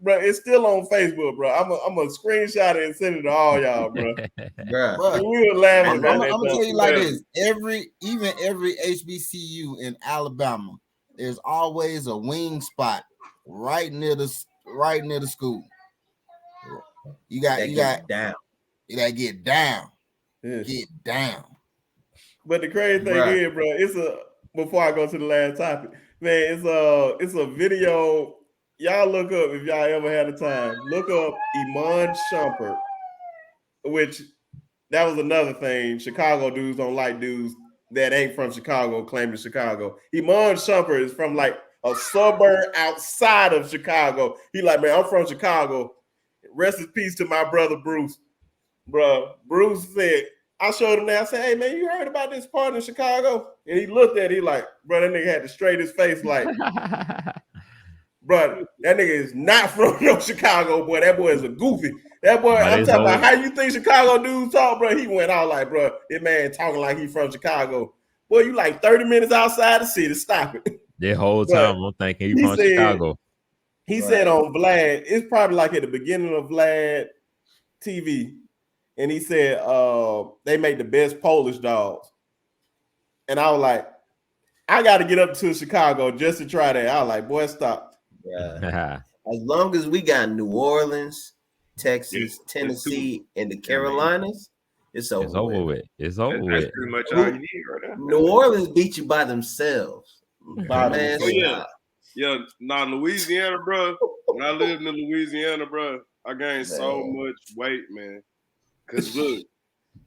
Bro, it's still on Facebook, bro. I'm gonna screenshot it and send it to all y'all, bro. We were laughing about that. I'm gonna tell you like this: every HBCU in Alabama, there's always a wing spot right near the school. You gotta get down. Get down. But the crazy thing is, bro, before I go to the last topic, man, it's a video. Y'all look up if y'all ever had a time. Look up Iman Shumpert, which that was another thing. Chicago dudes don't like dudes that ain't from Chicago claiming Chicago. Iman Shumpert is from like a suburb outside of Chicago. He like, man, I'm from Chicago. Rest in peace to my brother Bruce. Bro, Bruce said, I showed him that. I said, hey, man, you heard about this part in Chicago? And he looked at it. He like, bro, that nigga had to straight his face like, bro, that nigga is not from no Chicago, boy. That boy is a goofy. That boy, I'm talking about how you think Chicago dudes talk, bro. He went out like, bro, this man talking like he from Chicago. Boy, you like 30 minutes outside the city. Stop it. That whole time I'm thinking he from Chicago. He said on Vlad, it's probably like at the beginning of Vlad TV. And he said they make the best Polish dogs. And I was like, I got to get up to Chicago just to try that. I was like, boy, stop. Yeah. As long as we got New Orleans, Texas, Tennessee, and the Carolinas, it's over with. It's over with. That's pretty much all you need right there. New Orleans beat you by themselves. Louisiana, bro. When I lived in Louisiana, bro, I gained so much weight, man. Cause look,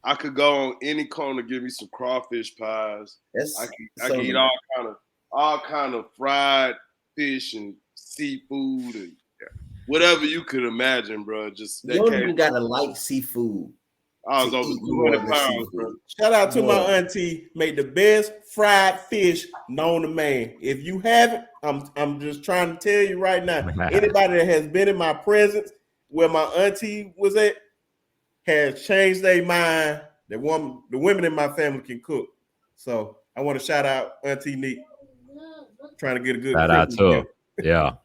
I could go on any corner, give me some crawfish pies. I can eat all kind of fried fish and seafood and whatever you could imagine, bro. Just you don't even gotta like seafood. I was over 200 pounds, bro. Shout out to my auntie, made the best fried fish known to man. If you haven't, I'm just trying to tell you right now. Anybody that has been in my presence where my auntie was at has changed their mind. The women in my family can cook. So I want to shout out Auntie Neat. Trying to get a good shout out to her. Yeah.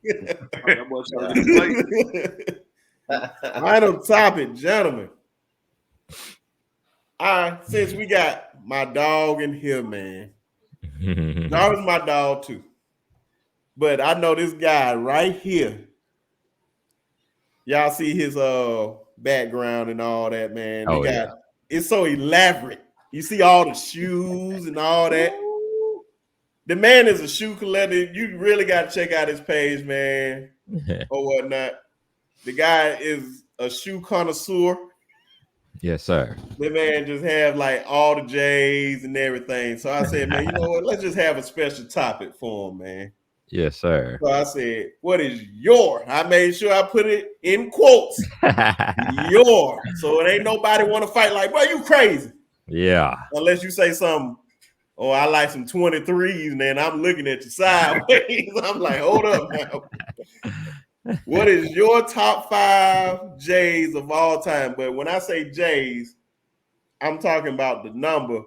Final topic, gentlemen. Since we got my dog in here, man. Dog is my dog too. But I know this guy right here. Y'all see his background and all that, man. It's so elaborate. You see all the shoes and all that. The man is a shoe collector. You really got to check out his page, man, or whatnot. The guy is a shoe connoisseur. Yes, sir. The man just have like all the J's and everything. So I said, man, you know what? Let's just have a special topic for him, man. Yes, sir. So I said, what is your? I made sure I put it in quotes. Your. So it ain't nobody want to fight like, well, you crazy. Yeah. Unless you say something, oh, I like some 23s, and then I'm looking at you sideways. I'm like, hold up now. What is your top 5 J's of all time? But when I say J's, I'm talking about the number,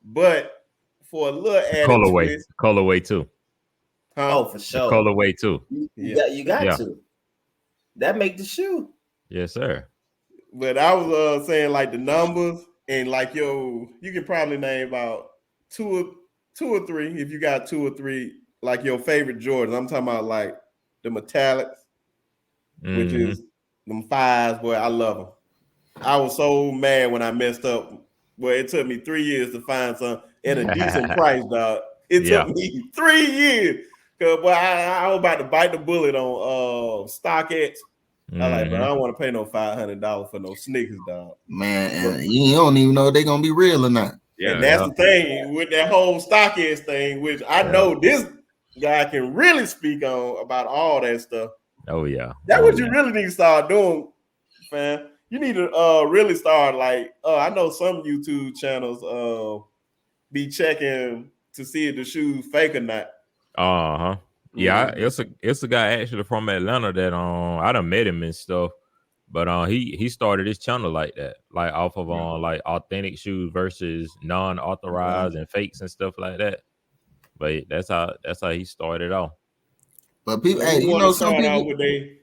but for a little added colorway too. Huh? Oh, for sure. Colorway too. You got to. That make the shoe. Yes, sir. But I was saying like the numbers and like you can probably name about two or three if you got 2 or 3 like your favorite Jordans. I'm talking about like the metallics, which is them 5s. Boy, I love them. I was so mad when I messed up. Well, it took me 3 years to find some at a decent price, dog. It took me 3 years. Cause boy, I was about to bite the bullet on StockX. I like, but I don't want to pay no $500 for no sneakers, dog. Man, and you don't even know if they're gonna be real or not. Yeah, and that's the thing with that whole StockX thing, which I know this guy can really speak on about all that stuff. Oh yeah, that's what you really need to start doing, fam. You need to really start like I know some YouTube channels be checking to see if the shoe's fake or not. Yeah, it's a guy actually from Atlanta that I done met him and stuff, but he started his channel like that, like off of like authentic shoes versus non-authorized and fakes and stuff like that. But that's how he started off. But people, hey, you know, some people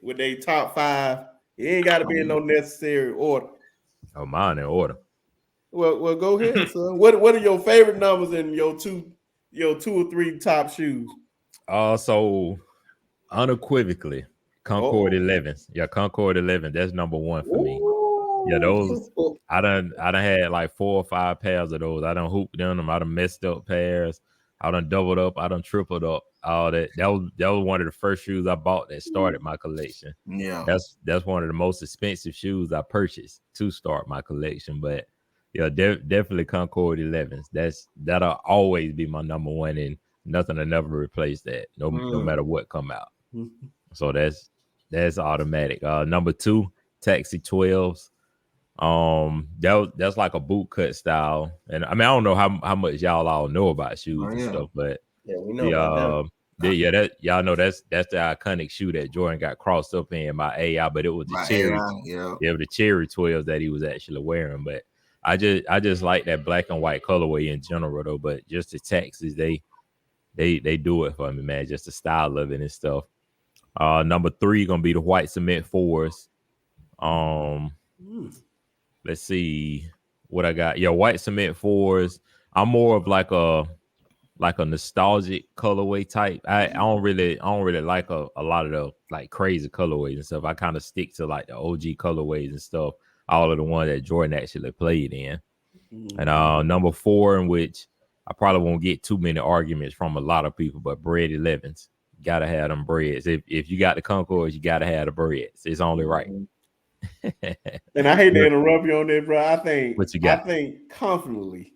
with they top 5, it ain't got to be in no necessary order. Oh, mine in order. Well, go ahead, son. What are your favorite numbers in your 2 or 3 top shoes? So unequivocally, Concord 11s. Yeah, Concord 11. That's number 1 for me. Yeah, those I done had like 4 or 5 pairs of those. I done hooped in them. I done messed up pairs. I done doubled up. I done tripled up. All that. That was one of the first shoes I bought that started my collection. Yeah, that's one of the most expensive shoes I purchased to start my collection. But yeah, definitely Concord 11s. That'll always be my number 1, and nothing will never replace that. No matter what come out. So that's automatic. Number 2, Taxi 12s. That's like a boot cut style, and I mean I don't know how much y'all all know about shoes and stuff, but we know about them. that y'all know that's the iconic shoe that Jordan got crossed up in by AI, but it was the cherry, the cherry 12s that he was actually wearing. But I just like that black and white colorway in general though. But just the Taxis, they do it for me, man. Just the style of it and stuff. Number 3 gonna be the white cement 4s. Let's see what I got. Yeah, white cement 4s. I'm more of like a nostalgic colorway type. I don't really like a lot of the like crazy colorways and stuff. I kind of stick to like the OG colorways and stuff. All of the ones that Jordan actually played in. And number 4, in which I probably won't get too many arguments from a lot of people, but bread 11s. Gotta have them breads. If you got the Concords, you gotta have the breads. It's only right. And I hate to interrupt you on that, bro. I think confidently,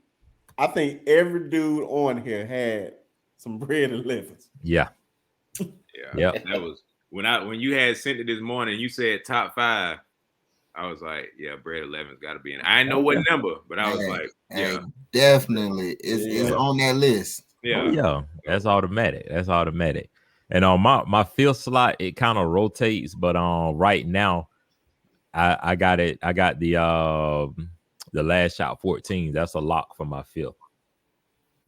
every dude on here had some bread 11s. Yeah. That was when you had sent it this morning. You said top 5. I was like, yeah, bread 11's got to be in. I didn't know what number, but I was like, yeah, definitely, it's on that list. Yeah, that's automatic. And on my 5th slot, it kind of rotates, but right now, I got it. I got the Last Shot 14. That's a lock for my 5th.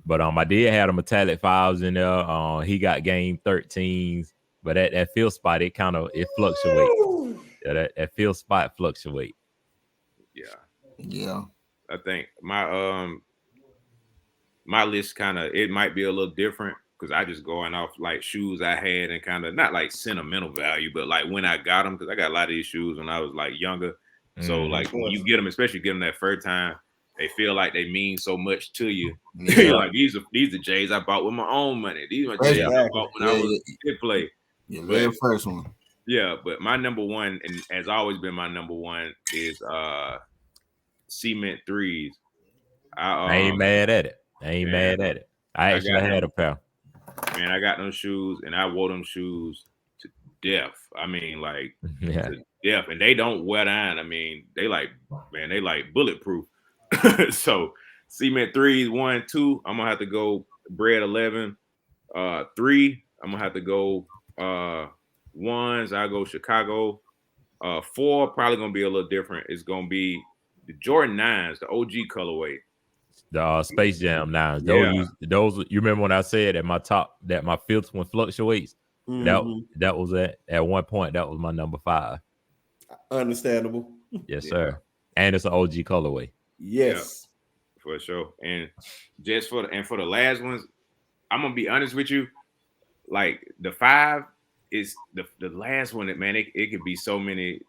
But I did have a metallic 5s in there. He got game 13s, but at that 5th spot, it fluctuates. Yeah, that 5th spot fluctuate. Yeah. I think my list it might be a little different because I just going off like shoes I had and kind of not like sentimental value, but like when I got them, because I got a lot of these shoes when I was like younger. So like when you get them, especially get them that first time, they feel like they mean so much to you. Yeah. Like these are J's I bought with my own money. These are J's I bought when I was kid play. Your very first one. Yeah, but my number one, and has always been my number one, is Cement threes. I ain't mad at it. I actually had a pair. Man, I got them shoes, and I wore them shoes to death. I mean, like to death, and they don't wear down. I mean, they like bulletproof. So Cement threes, 1, 2. I'm gonna have to go Bread 11. 3, I'm gonna have to go 1s. I go Chicago. 4 probably gonna be a little different. It's gonna be the Jordan 9s, the OG colorway. The Space Jam 9s. Those you remember when I said at my top that my fifth one fluctuates? That was at one point, that was my number 5. Understandable. Yes, sir. And it's an OG colorway. Yes. Yeah, for sure. And just for the last ones, I'm gonna be honest with you. Like the 5 is the last one that, man, it could be so many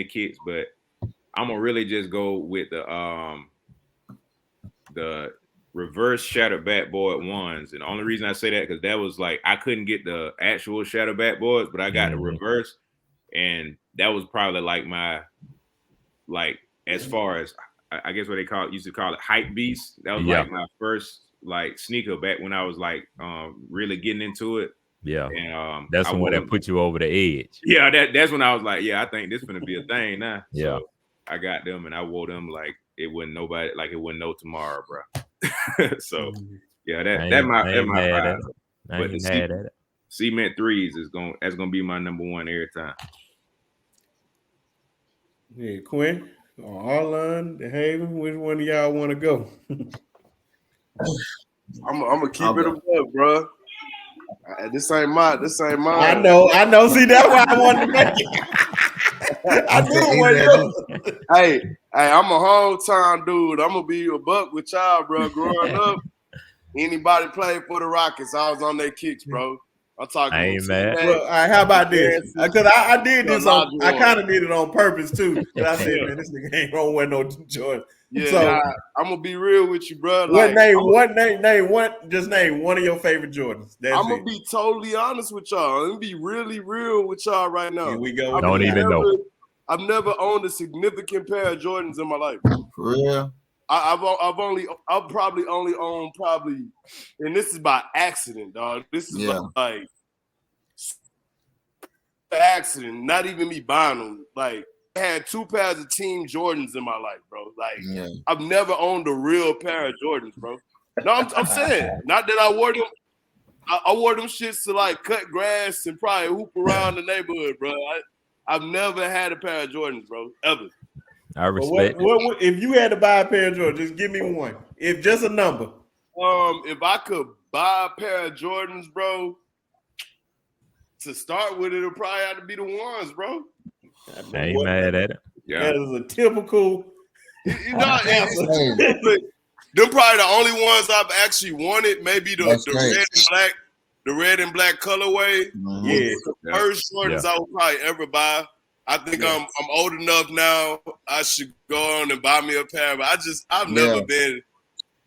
kicks, but I'm gonna really just go with the reverse shattered backboard 1s. And the only reason I say that because that was like I couldn't get the actual shattered backboards, but I got the reverse, and that was probably like my as far as I guess what they used to call it hype beast. That was like my first like sneaker back when I was like really getting into it. Yeah. And that's when that put you over the edge. Yeah, that's when I was like, I think this is gonna be a thing now. Yeah. So I got them and I wore them like it wasn't no tomorrow, bro. So that my 5. But the Cement threes that's gonna be my number 1 every time. Yeah, Quinn, Arlon, the Haven, which one of y'all want to go? I'm gonna keep it above, bro. This ain't mine. I know. See, that's why I wanted to make it. I knew it. Hey, I'm a hometown dude. I'm gonna be a buck with y'all, bro. Growing up, anybody played for the Rockets, I was on their kicks, bro. I'm talking. I ain't mad. Well, all right, how about this? Because I did this I kind of did it on purpose too. Because I said, man, this nigga ain't gonna wear no Jordan. Yeah, so, I'm gonna be real with you, bro. Name one of your favorite Jordans. I'm gonna be totally honest with y'all. I'm gonna be really real with y'all right now. Here we go. Don't even know. I've never owned a significant pair of Jordans in my life. For real? I've probably only owned and this is by accident, dog. This is like accident, not even me buying them. Like I had 2 pairs of Team Jordans in my life, bro. Like I've never owned a real pair of Jordans, bro. No, I'm saying not that I wore them. I wore them shits to like cut grass and probably hoop around the neighborhood, bro. I've never had a pair of Jordans, bro, ever. I respect. What, if you had to buy a pair of Jordans, just give me one. If just a number. If I could buy a pair of Jordans, bro, to start with, it'll probably have to be the 1s, bro. I ain't mad at it. Yeah. That is a typical. Them probably the only ones I've actually wanted. Maybe the red and black colorway. Mm-hmm. The first Jordans I would probably ever buy. I think I'm old enough now. I should go on and buy me a pair. But I've never been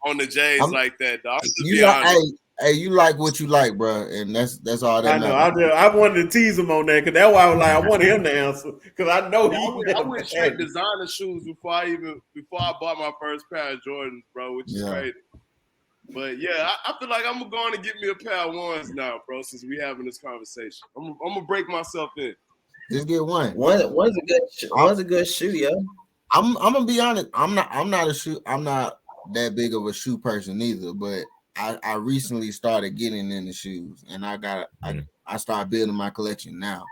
on the J's like that, dog. You like what you like, bro, and that's all that matters. I wanted to tease him on that because that's why I was like, I wanted him to answer because I know I went straight designer shoes before I bought my first pair of Jordans, bro, which is crazy. But I feel like I'm going to get me a pair of 1s now, bro. Since we having this conversation, I'm gonna break myself in. Just get one. One's a good shoe, yo. I'm gonna be honest. I'm not that big of a shoe person either, but I recently started getting into shoes, and I started building my collection now.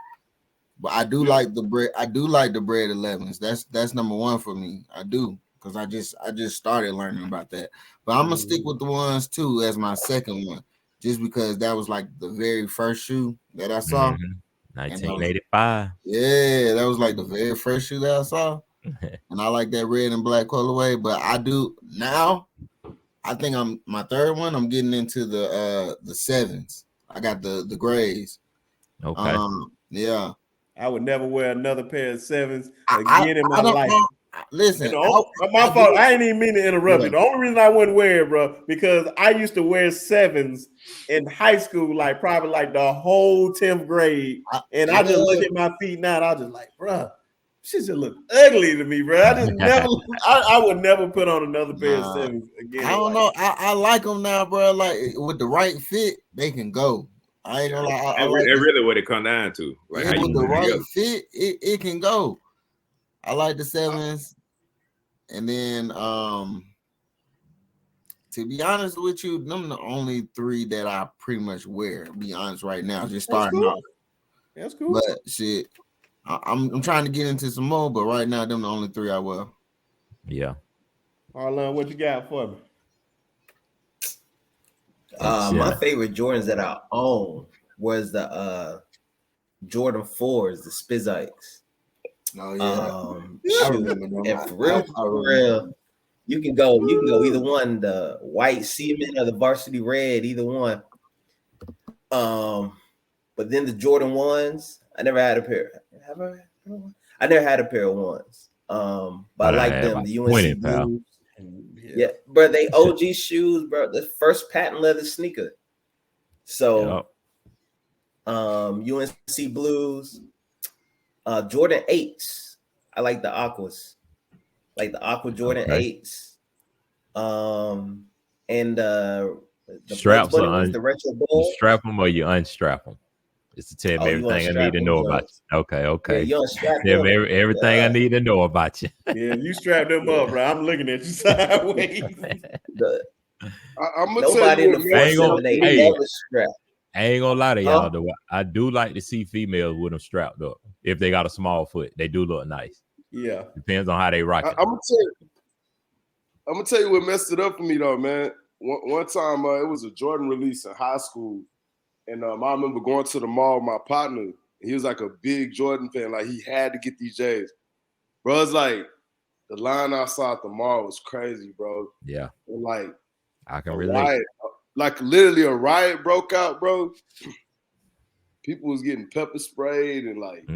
But I do like the bread. I do like the Bread 11s. That's number 1 for me. I do because I just started learning about that. But I'm gonna stick with the 1s too as my second one, just because that was like the very first shoe that I saw. Mm-hmm. 1985. That was like the very first shoe that I saw, and I like that red and black colorway. But I do now. I think my third one. I'm getting into the 7s. I got the grays. Okay. I would never wear another pair of 7s again in my life. Listen, my fault. I ain't even mean to interrupt you. The only reason I wouldn't wear it, bro, because I used to wear 7s in high school, like probably like the whole 10th grade. And I just look at my feet now and I was just like, bro, shit just look ugly to me, bro. I just never, I would never put on another pair of 7s again. I don't know. I like them now, bro. Like with the right fit, they can go. I ain't gonna lie. That's really what it come down to. Like with the right fit, it can go. I like the 7s, and then to be honest with you, them the only 3 that I pretty much wear. To be honest, right now, just starting off. That's cool. But shit, I'm trying to get into some more, but right now, them the only 3 I wear. Yeah. Arlen, what you got for me? My favorite Jordans that I own was the Jordan 4s, the Spizikes. Oh yeah, I remember them. And for real, you can go either one, the white cement or the varsity red, either one. But then the Jordan 1s, I never had a pair. Have I? I never had a pair of 1s. But I like them, the UNC blues. Yeah, bro, they OG shoes, bro. The first patent leather sneaker. So, UNC blues, Jordan 8s. I like the aquas, like the aqua Jordan 8s. And the straps are the retro ball. You strap them or you unstrap them. It's to tell me everything I need to know about you. Okay. Yeah, you unstrap them. Everything I need to know about you. Yeah, you strap them up, bro. I'm looking at you sideways. I'm gonna tell you I ain't gonna lie to y'all though. I do like to see females with them strapped up. If they got a small foot, they do look nice. Yeah, depends on how they rock it. I'm gonna tell you what messed it up for me though, man. One time, it was a Jordan release in high school. And I remember going to the mall with my partner. He was like a big Jordan fan. Like, he had to get these J's. Bro, it's like the line outside at the mall was crazy, bro. Yeah. And like, I can relate. Like, literally a riot broke out, bro. People was getting pepper sprayed and like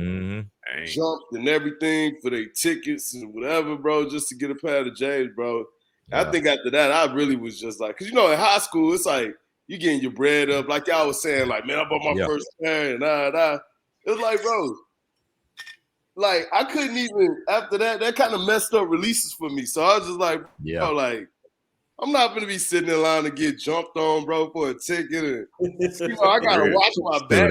jumped and everything for their tickets and whatever, bro, just to get a pair of J's, bro. Yeah. I think after that, I really was just like, because, in high school, it's like, you getting your bread up. Like y'all was saying, like, man, I bought my first pair and It was like, bro, like, I couldn't even, after that kind of messed up releases for me. So I was just like, bro, like, I'm not going to be sitting in line to get jumped on, bro, for a ticket. And, I got to watch my back.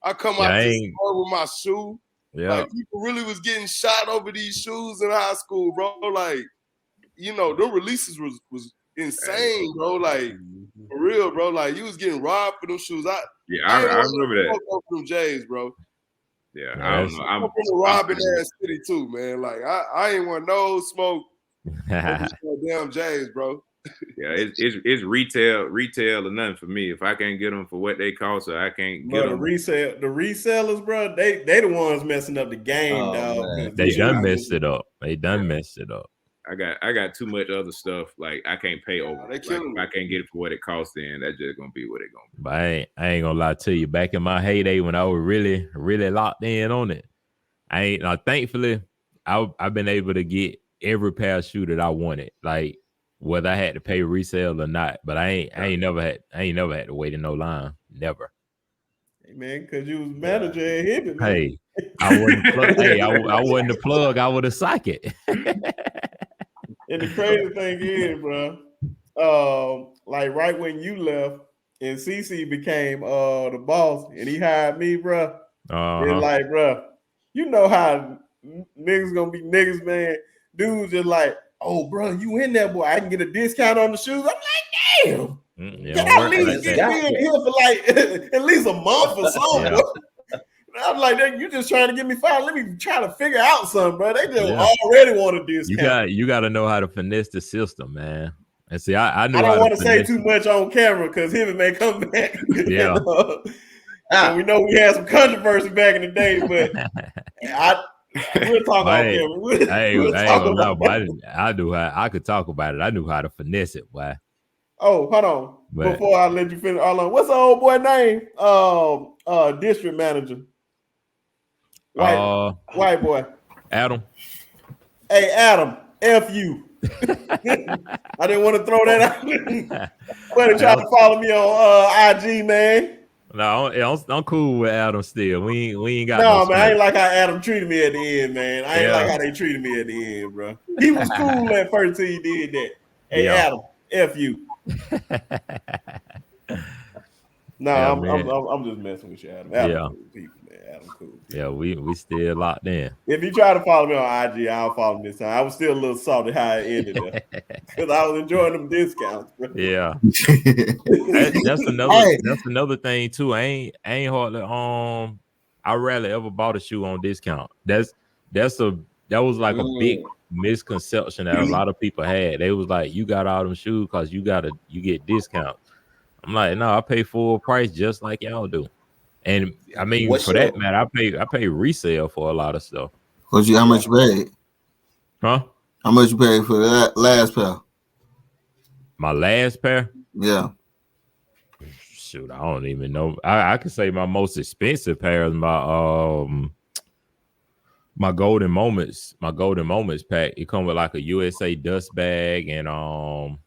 I come out to the store with my shoe. Yeah. Like, people really was getting shot over these shoes in high school, bro. Like, the releases was insane, bro. Like, for real, bro. Like, you was getting robbed for them shoes. I remember that. From J's, bro. Yeah, I don't know. I'm from a robbing ass city too, man. Like, I ain't want no smoke. Damn J's, bro. Yeah, it's retail or nothing for me. If I can't get them for what they cost, I can't get them. The resellers, bro. They the ones messing up the game, dog. They done messed it up. I got too much other stuff. Like, I can't pay over. Like, if I can't get it for what it costs, then that's just gonna be what it gonna be. But I ain't gonna lie to you. Back in my heyday when I was really, really locked in on it, thankfully I've been able to get every pair of shoe that I wanted. Like, whether I had to pay resale or not. But I ain't never had to wait in no line. Never. Hey man, because you was manager and hippie, man. Hey, I wasn't plug. I wasn't the plug. I would have psyched it. And the crazy thing is, bro, like right when you left and CC became the boss and he hired me, bro. And like, bro, you know how niggas gonna be niggas, man. Dudes just like, oh, bro, you in there, boy? I can get a discount on the shoes. I'm like, damn. Can I at least get me in here for like at least a month or something? Yeah. I'm like, you just trying to get me fired. Let me try to figure out something, bro. They just already want a discount. You got to know how to finesse the system, man. And see, I knew. I don't want to say too much on camera because him may come back. Yeah. We know we had some controversy back in the day, but we'll talk on camera. I could talk about it. I knew how to finesse it. Why? Oh, hold on. Before I let you finish, what's the old boy name? District manager. White boy. Adam. Hey, Adam, F you. I didn't want to throw that out. Better try to follow me on IG, man. No, I'm cool with Adam still. We ain't got no man. I ain't like how Adam treated me at the end, man. I ain't like how they treated me at the end, bro. He was cool at first till he did that. Hey, Adam, F you. No, I'm just messing with you, Adam. Adam cool people, man. Adam cool people. Yeah, we still locked in. If you try to follow me on IG, I'll follow him this time. I was still a little salty how it ended up because I was enjoying them discounts, bro. Yeah, that's another thing too. I ain't hardly I rarely ever bought a shoe on discount. That was like a big misconception that a lot of people had. They was like, you got all them shoes because you get discounts. I'm like, no, I pay full price just like y'all do. And I mean, that matter, I pay resale for a lot of stuff. How much you paid? Huh? How much you paid for that last pair? My last pair? Yeah. Shoot, I don't even know. I can say my most expensive pair is my Golden Moments pack. It comes with like a USA dust bag and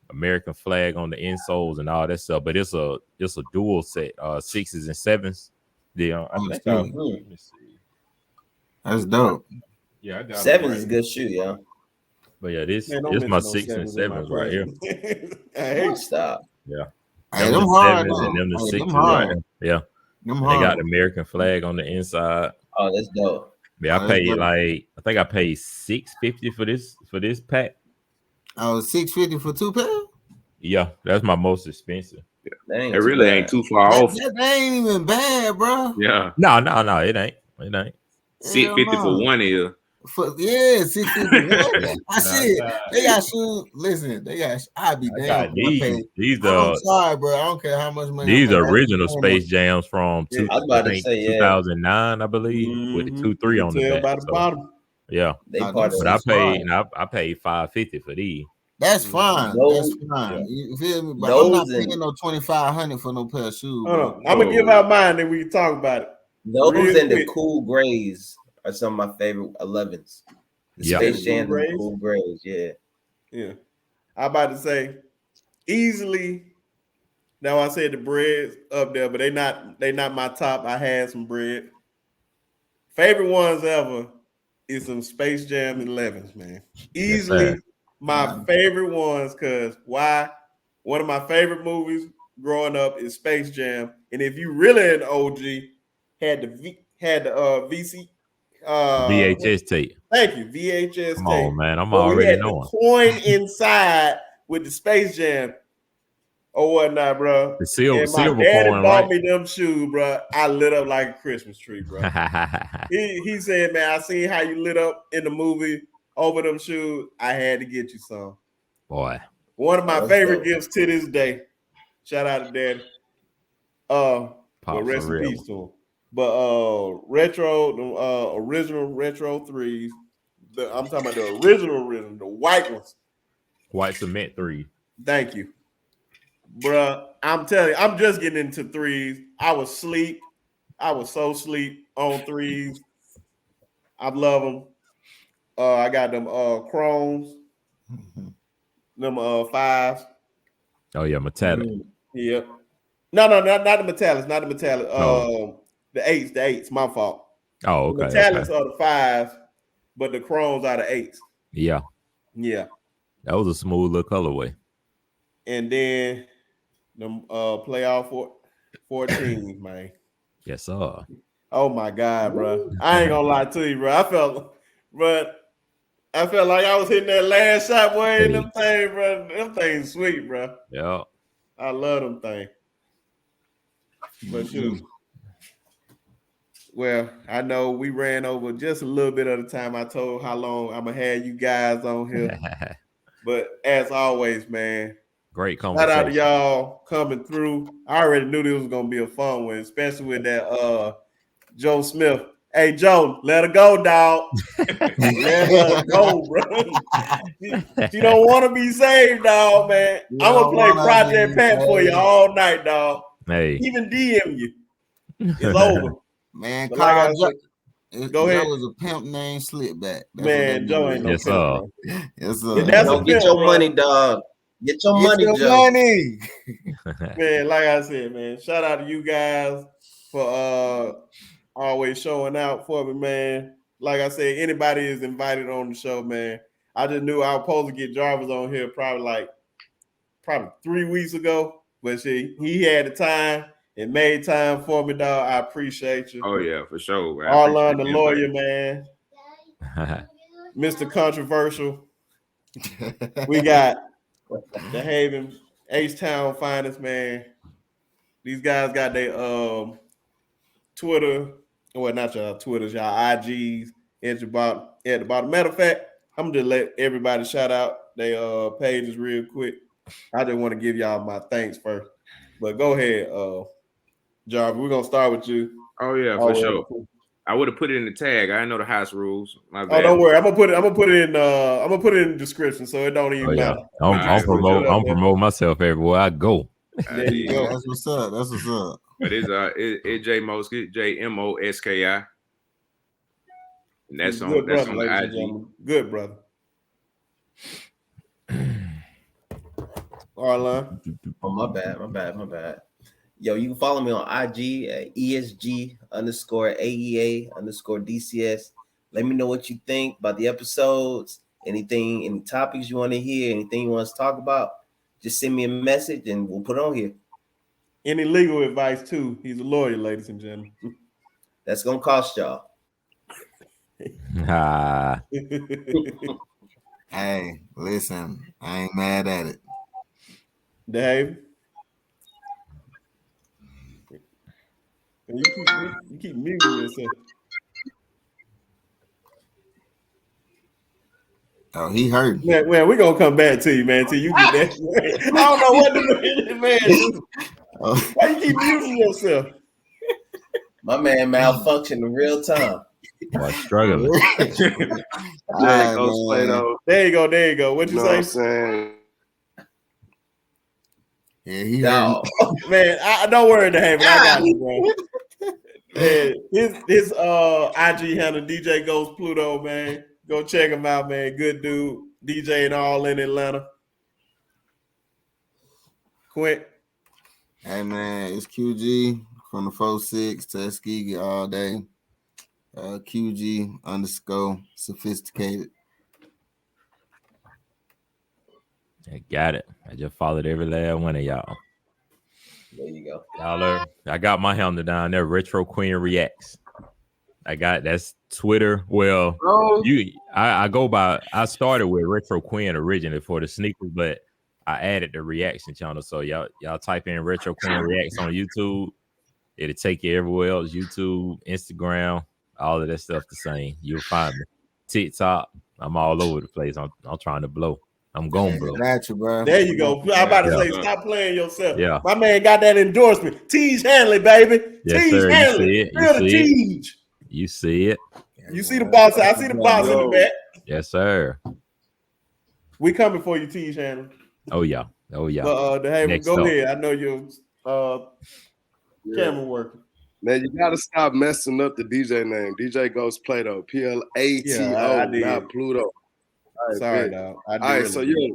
American flag on the insoles and all that stuff. But it's a dual set, 6s and 7s. Yeah, let me see. That's dope. Yeah, 7 is a good shoe, yeah. But yeah, this my 6s and 7s right here. Hey, stop. Yeah. Hey, them hard, and them the 6s right here. Yeah. They got the American flag on the inside. Oh, that's dope. Yeah, I think I paid $650 for this pack. Oh, $650 for 2 pairs? Yeah, that's my most expensive. It really ain't too far off. That ain't even bad, bro. Yeah. No, it ain't. It ain't. $650 for one ear. $650. I see it. They got shoes. Listen, they got. I'd be damn. These I'm sorry, bro. I don't care how much money. These original Space Jams from 2009, I believe, with the 2-3 on the back. The bottom. Yeah, but I paid $550 for these. That's fine. That's fine. You feel me? But I'm not paying no $2,500 for no pair of shoes. I'm gonna give out mine, and we can talk about it. Those and the cool grays are some of my favorite 11s. The Space Jam and cool grays, yeah. I'm about to say easily. Now I said the bread's up there, but they not my top. I had some bread. Favorite ones ever is some Space Jam 11s, man. Easily my favorite ones, because why? One of my favorite movies growing up is Space Jam, and if you really an OG, had the VHS tape. Thank you, VHS tape. Come on, man, I'm already knowing. The coin inside with the Space Jam or whatnot, bro. The silver daddy coin, bought right? me them shoes, bro. I lit up like a Christmas tree, bro. he said, man, I seen how you lit up in the movie over them shoes. I had to get you some. Boy. One of my favorite gifts to this day. Shout out to Daddy. But rest in peace to him. But original retro 3s. I'm talking about the original, the white ones. White cement 3. Thank you. Bruh, I'm telling you, I'm just getting into 3s. I was sleep. I was so sleep on 3s. I love them. I got them chromes. Them 5s. Oh yeah, metallic. Yeah. No, not the metallics, not the metallic. The 8s, my fault. Oh, okay. The metallics are the 5s, but the chromes are the 8s. Yeah. Yeah. That was a smooth little colorway. And then them playoff 14, man. Yes, sir. Oh my God, bro. I ain't gonna lie to you, bro. I felt like I was hitting that last shot, boy, in them things, bro. Them things sweet, bro. Yeah. I love them things. But shoot. Well, I know we ran over just a little bit of the time. I told how long I'm gonna have you guys on here. But as always, man, great conversation. Shout out to y'all coming through. I already knew this was gonna be a fun one, especially with that Joe Smith. Hey Joe, let her go, dog. Let her go, bro. She don't want to be saved, dog, man. I'm gonna play Project Pat for you all night, dog. Hey, even DM you. It's over. Man, Go ahead. Joe was a pimp named Slipback. Man, Joe ain't no pimp, bro. Yes, sir. Don't get your money, dog. Get your money, Joe. Money. Man, like I said, man, shout out to you guys for always showing out for me, man. Like I said, anybody is invited on the show, man. I just knew I was supposed to get Jarvis on here probably 3 weeks ago, but he had the time and made time for me, dog. I appreciate you. Oh yeah, for sure. Arlon, the lawyer, man. Mr. Controversial. We got the Haven, H-Town finest, man. These guys got their Twitter, well, not y'all Twitters, y'all IGs at the bottom. Matter of fact, I'm gonna just let everybody shout out their pages real quick. I just want to give y'all my thanks first. But go ahead, Jarvis. We're gonna start with you. Oh yeah, for sure. I would have put it in the tag. I didn't know the house rules. My bad. Oh, don't worry. I'm gonna put it in the description so it don't even matter. I'm promoting myself everywhere I go. There you go. That's what's up. That's what's up. But it's J Moski, JMOSKI. And that's on the IG. Good brother. Arlon. Oh, my bad. Yo, you can follow me on IG at ESG_AEA_DCS. Let me know what you think about the episodes, any topics you want to hear, anything you want us to talk about. Just send me a message and we'll put it on here. Any legal advice too? He's a lawyer, ladies and gentlemen. That's gonna cost y'all. Hey, listen, I ain't mad at it. Dave, you keep muting yourself. Oh, he hurt. Man, we're gonna come back to you, man, till you get that. I don't know what to do, man. Why you keep muting yourself? My man malfunctioned in real time. Boy, struggling. There you go. What you say? I'm saying? Yeah, he No. Man, I don't worry, Dave. I got you, bro. Man, his IG handle DJ Ghost Pluto, man. Go check him out, man. Good dude. DJing all in Atlanta. Quint. Hey man, it's QG from the 46 Tuskegee all day. QG_sophisticated. I got it. I just followed every last one of y'all. There you go. I got my handle down there, Retroquinreacts. That's Twitter. Well, I started with Retro Queen originally for the sneakers, but I added the reaction channel. So y'all type in Retro Queen Reacts on YouTube. It'll take you everywhere else. YouTube, Instagram, all of that stuff the same. You'll find me. TikTok, I'm all over the place. I'm trying to blow. I'm going to blow. Got you, bro. There you go. I'm about to say, stop playing yourself. Yeah. My man got that endorsement. Teej Hanley, baby. Yes, Teej sir. Hanley. You see it. You see the boss. I see the boss in the back. Yes, sir. We coming for you, Teej Hanley. Oh, yeah. But hey, go ahead. I know your camera working. Man, you gotta stop messing up the DJ name. DJ Ghost Plato, PLATO, not Pluto. Right, sorry, dog. All right, so hey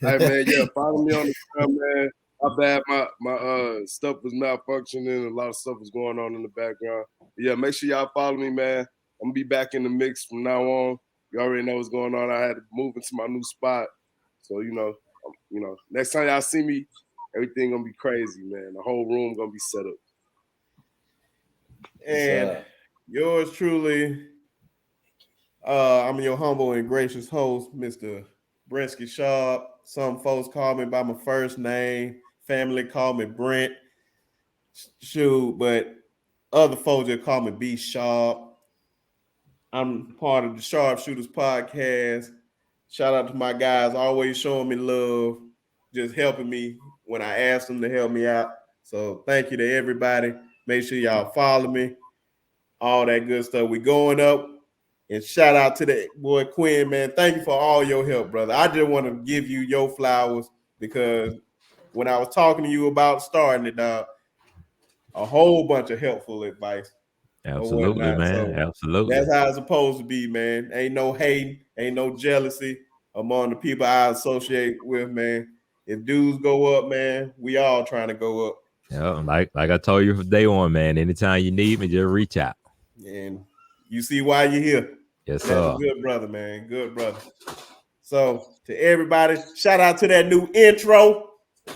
man, follow me on the Instagram, man. My bad, my stuff was malfunctioning. A lot of stuff was going on in the background. Yeah, make sure y'all follow me, man. I'm gonna be back in the mix from now on. You already know what's going on. I had to move into my new spot, so you know, next time y'all see me, everything gonna be crazy, man. The whole room gonna be set up. And yours truly, I'm your humble and gracious host, Mr. Bresky Sharpe. Some folks call me by my first name. Family call me Brent. Shoot, but other folks just call me B Sharpe. I'm part of the Sharpshooters podcast. Shout out to my guys, always showing me love, just helping me when I ask them to help me out. So thank you to everybody. Make sure y'all follow me. All that good stuff. We going up. And shout out to the boy Quinn, man. Thank you for all your help, brother. I just want to give you your flowers because when I was talking to you about starting it, a whole bunch of helpful advice. Absolutely, man. So absolutely. That's how it's supposed to be, man. Ain't no hate, ain't no jealousy among the people I associate with, man. If dudes go up, man, we all trying to go up. Yeah, like I told you from day one, man. Anytime you need me, just reach out. And you see why you're here. Yes, That's a good brother, man. Good brother. So to everybody, shout out to that new intro.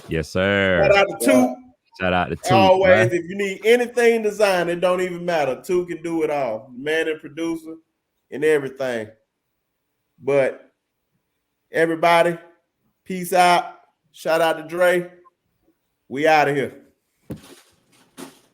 Yes, sir. Shout out to Toot. Shout out to Toot. Always, if you need anything designed, it don't even matter. Toot can do it all. Man and producer and everything. But everybody, peace out. Shout out to Dre. We out of here.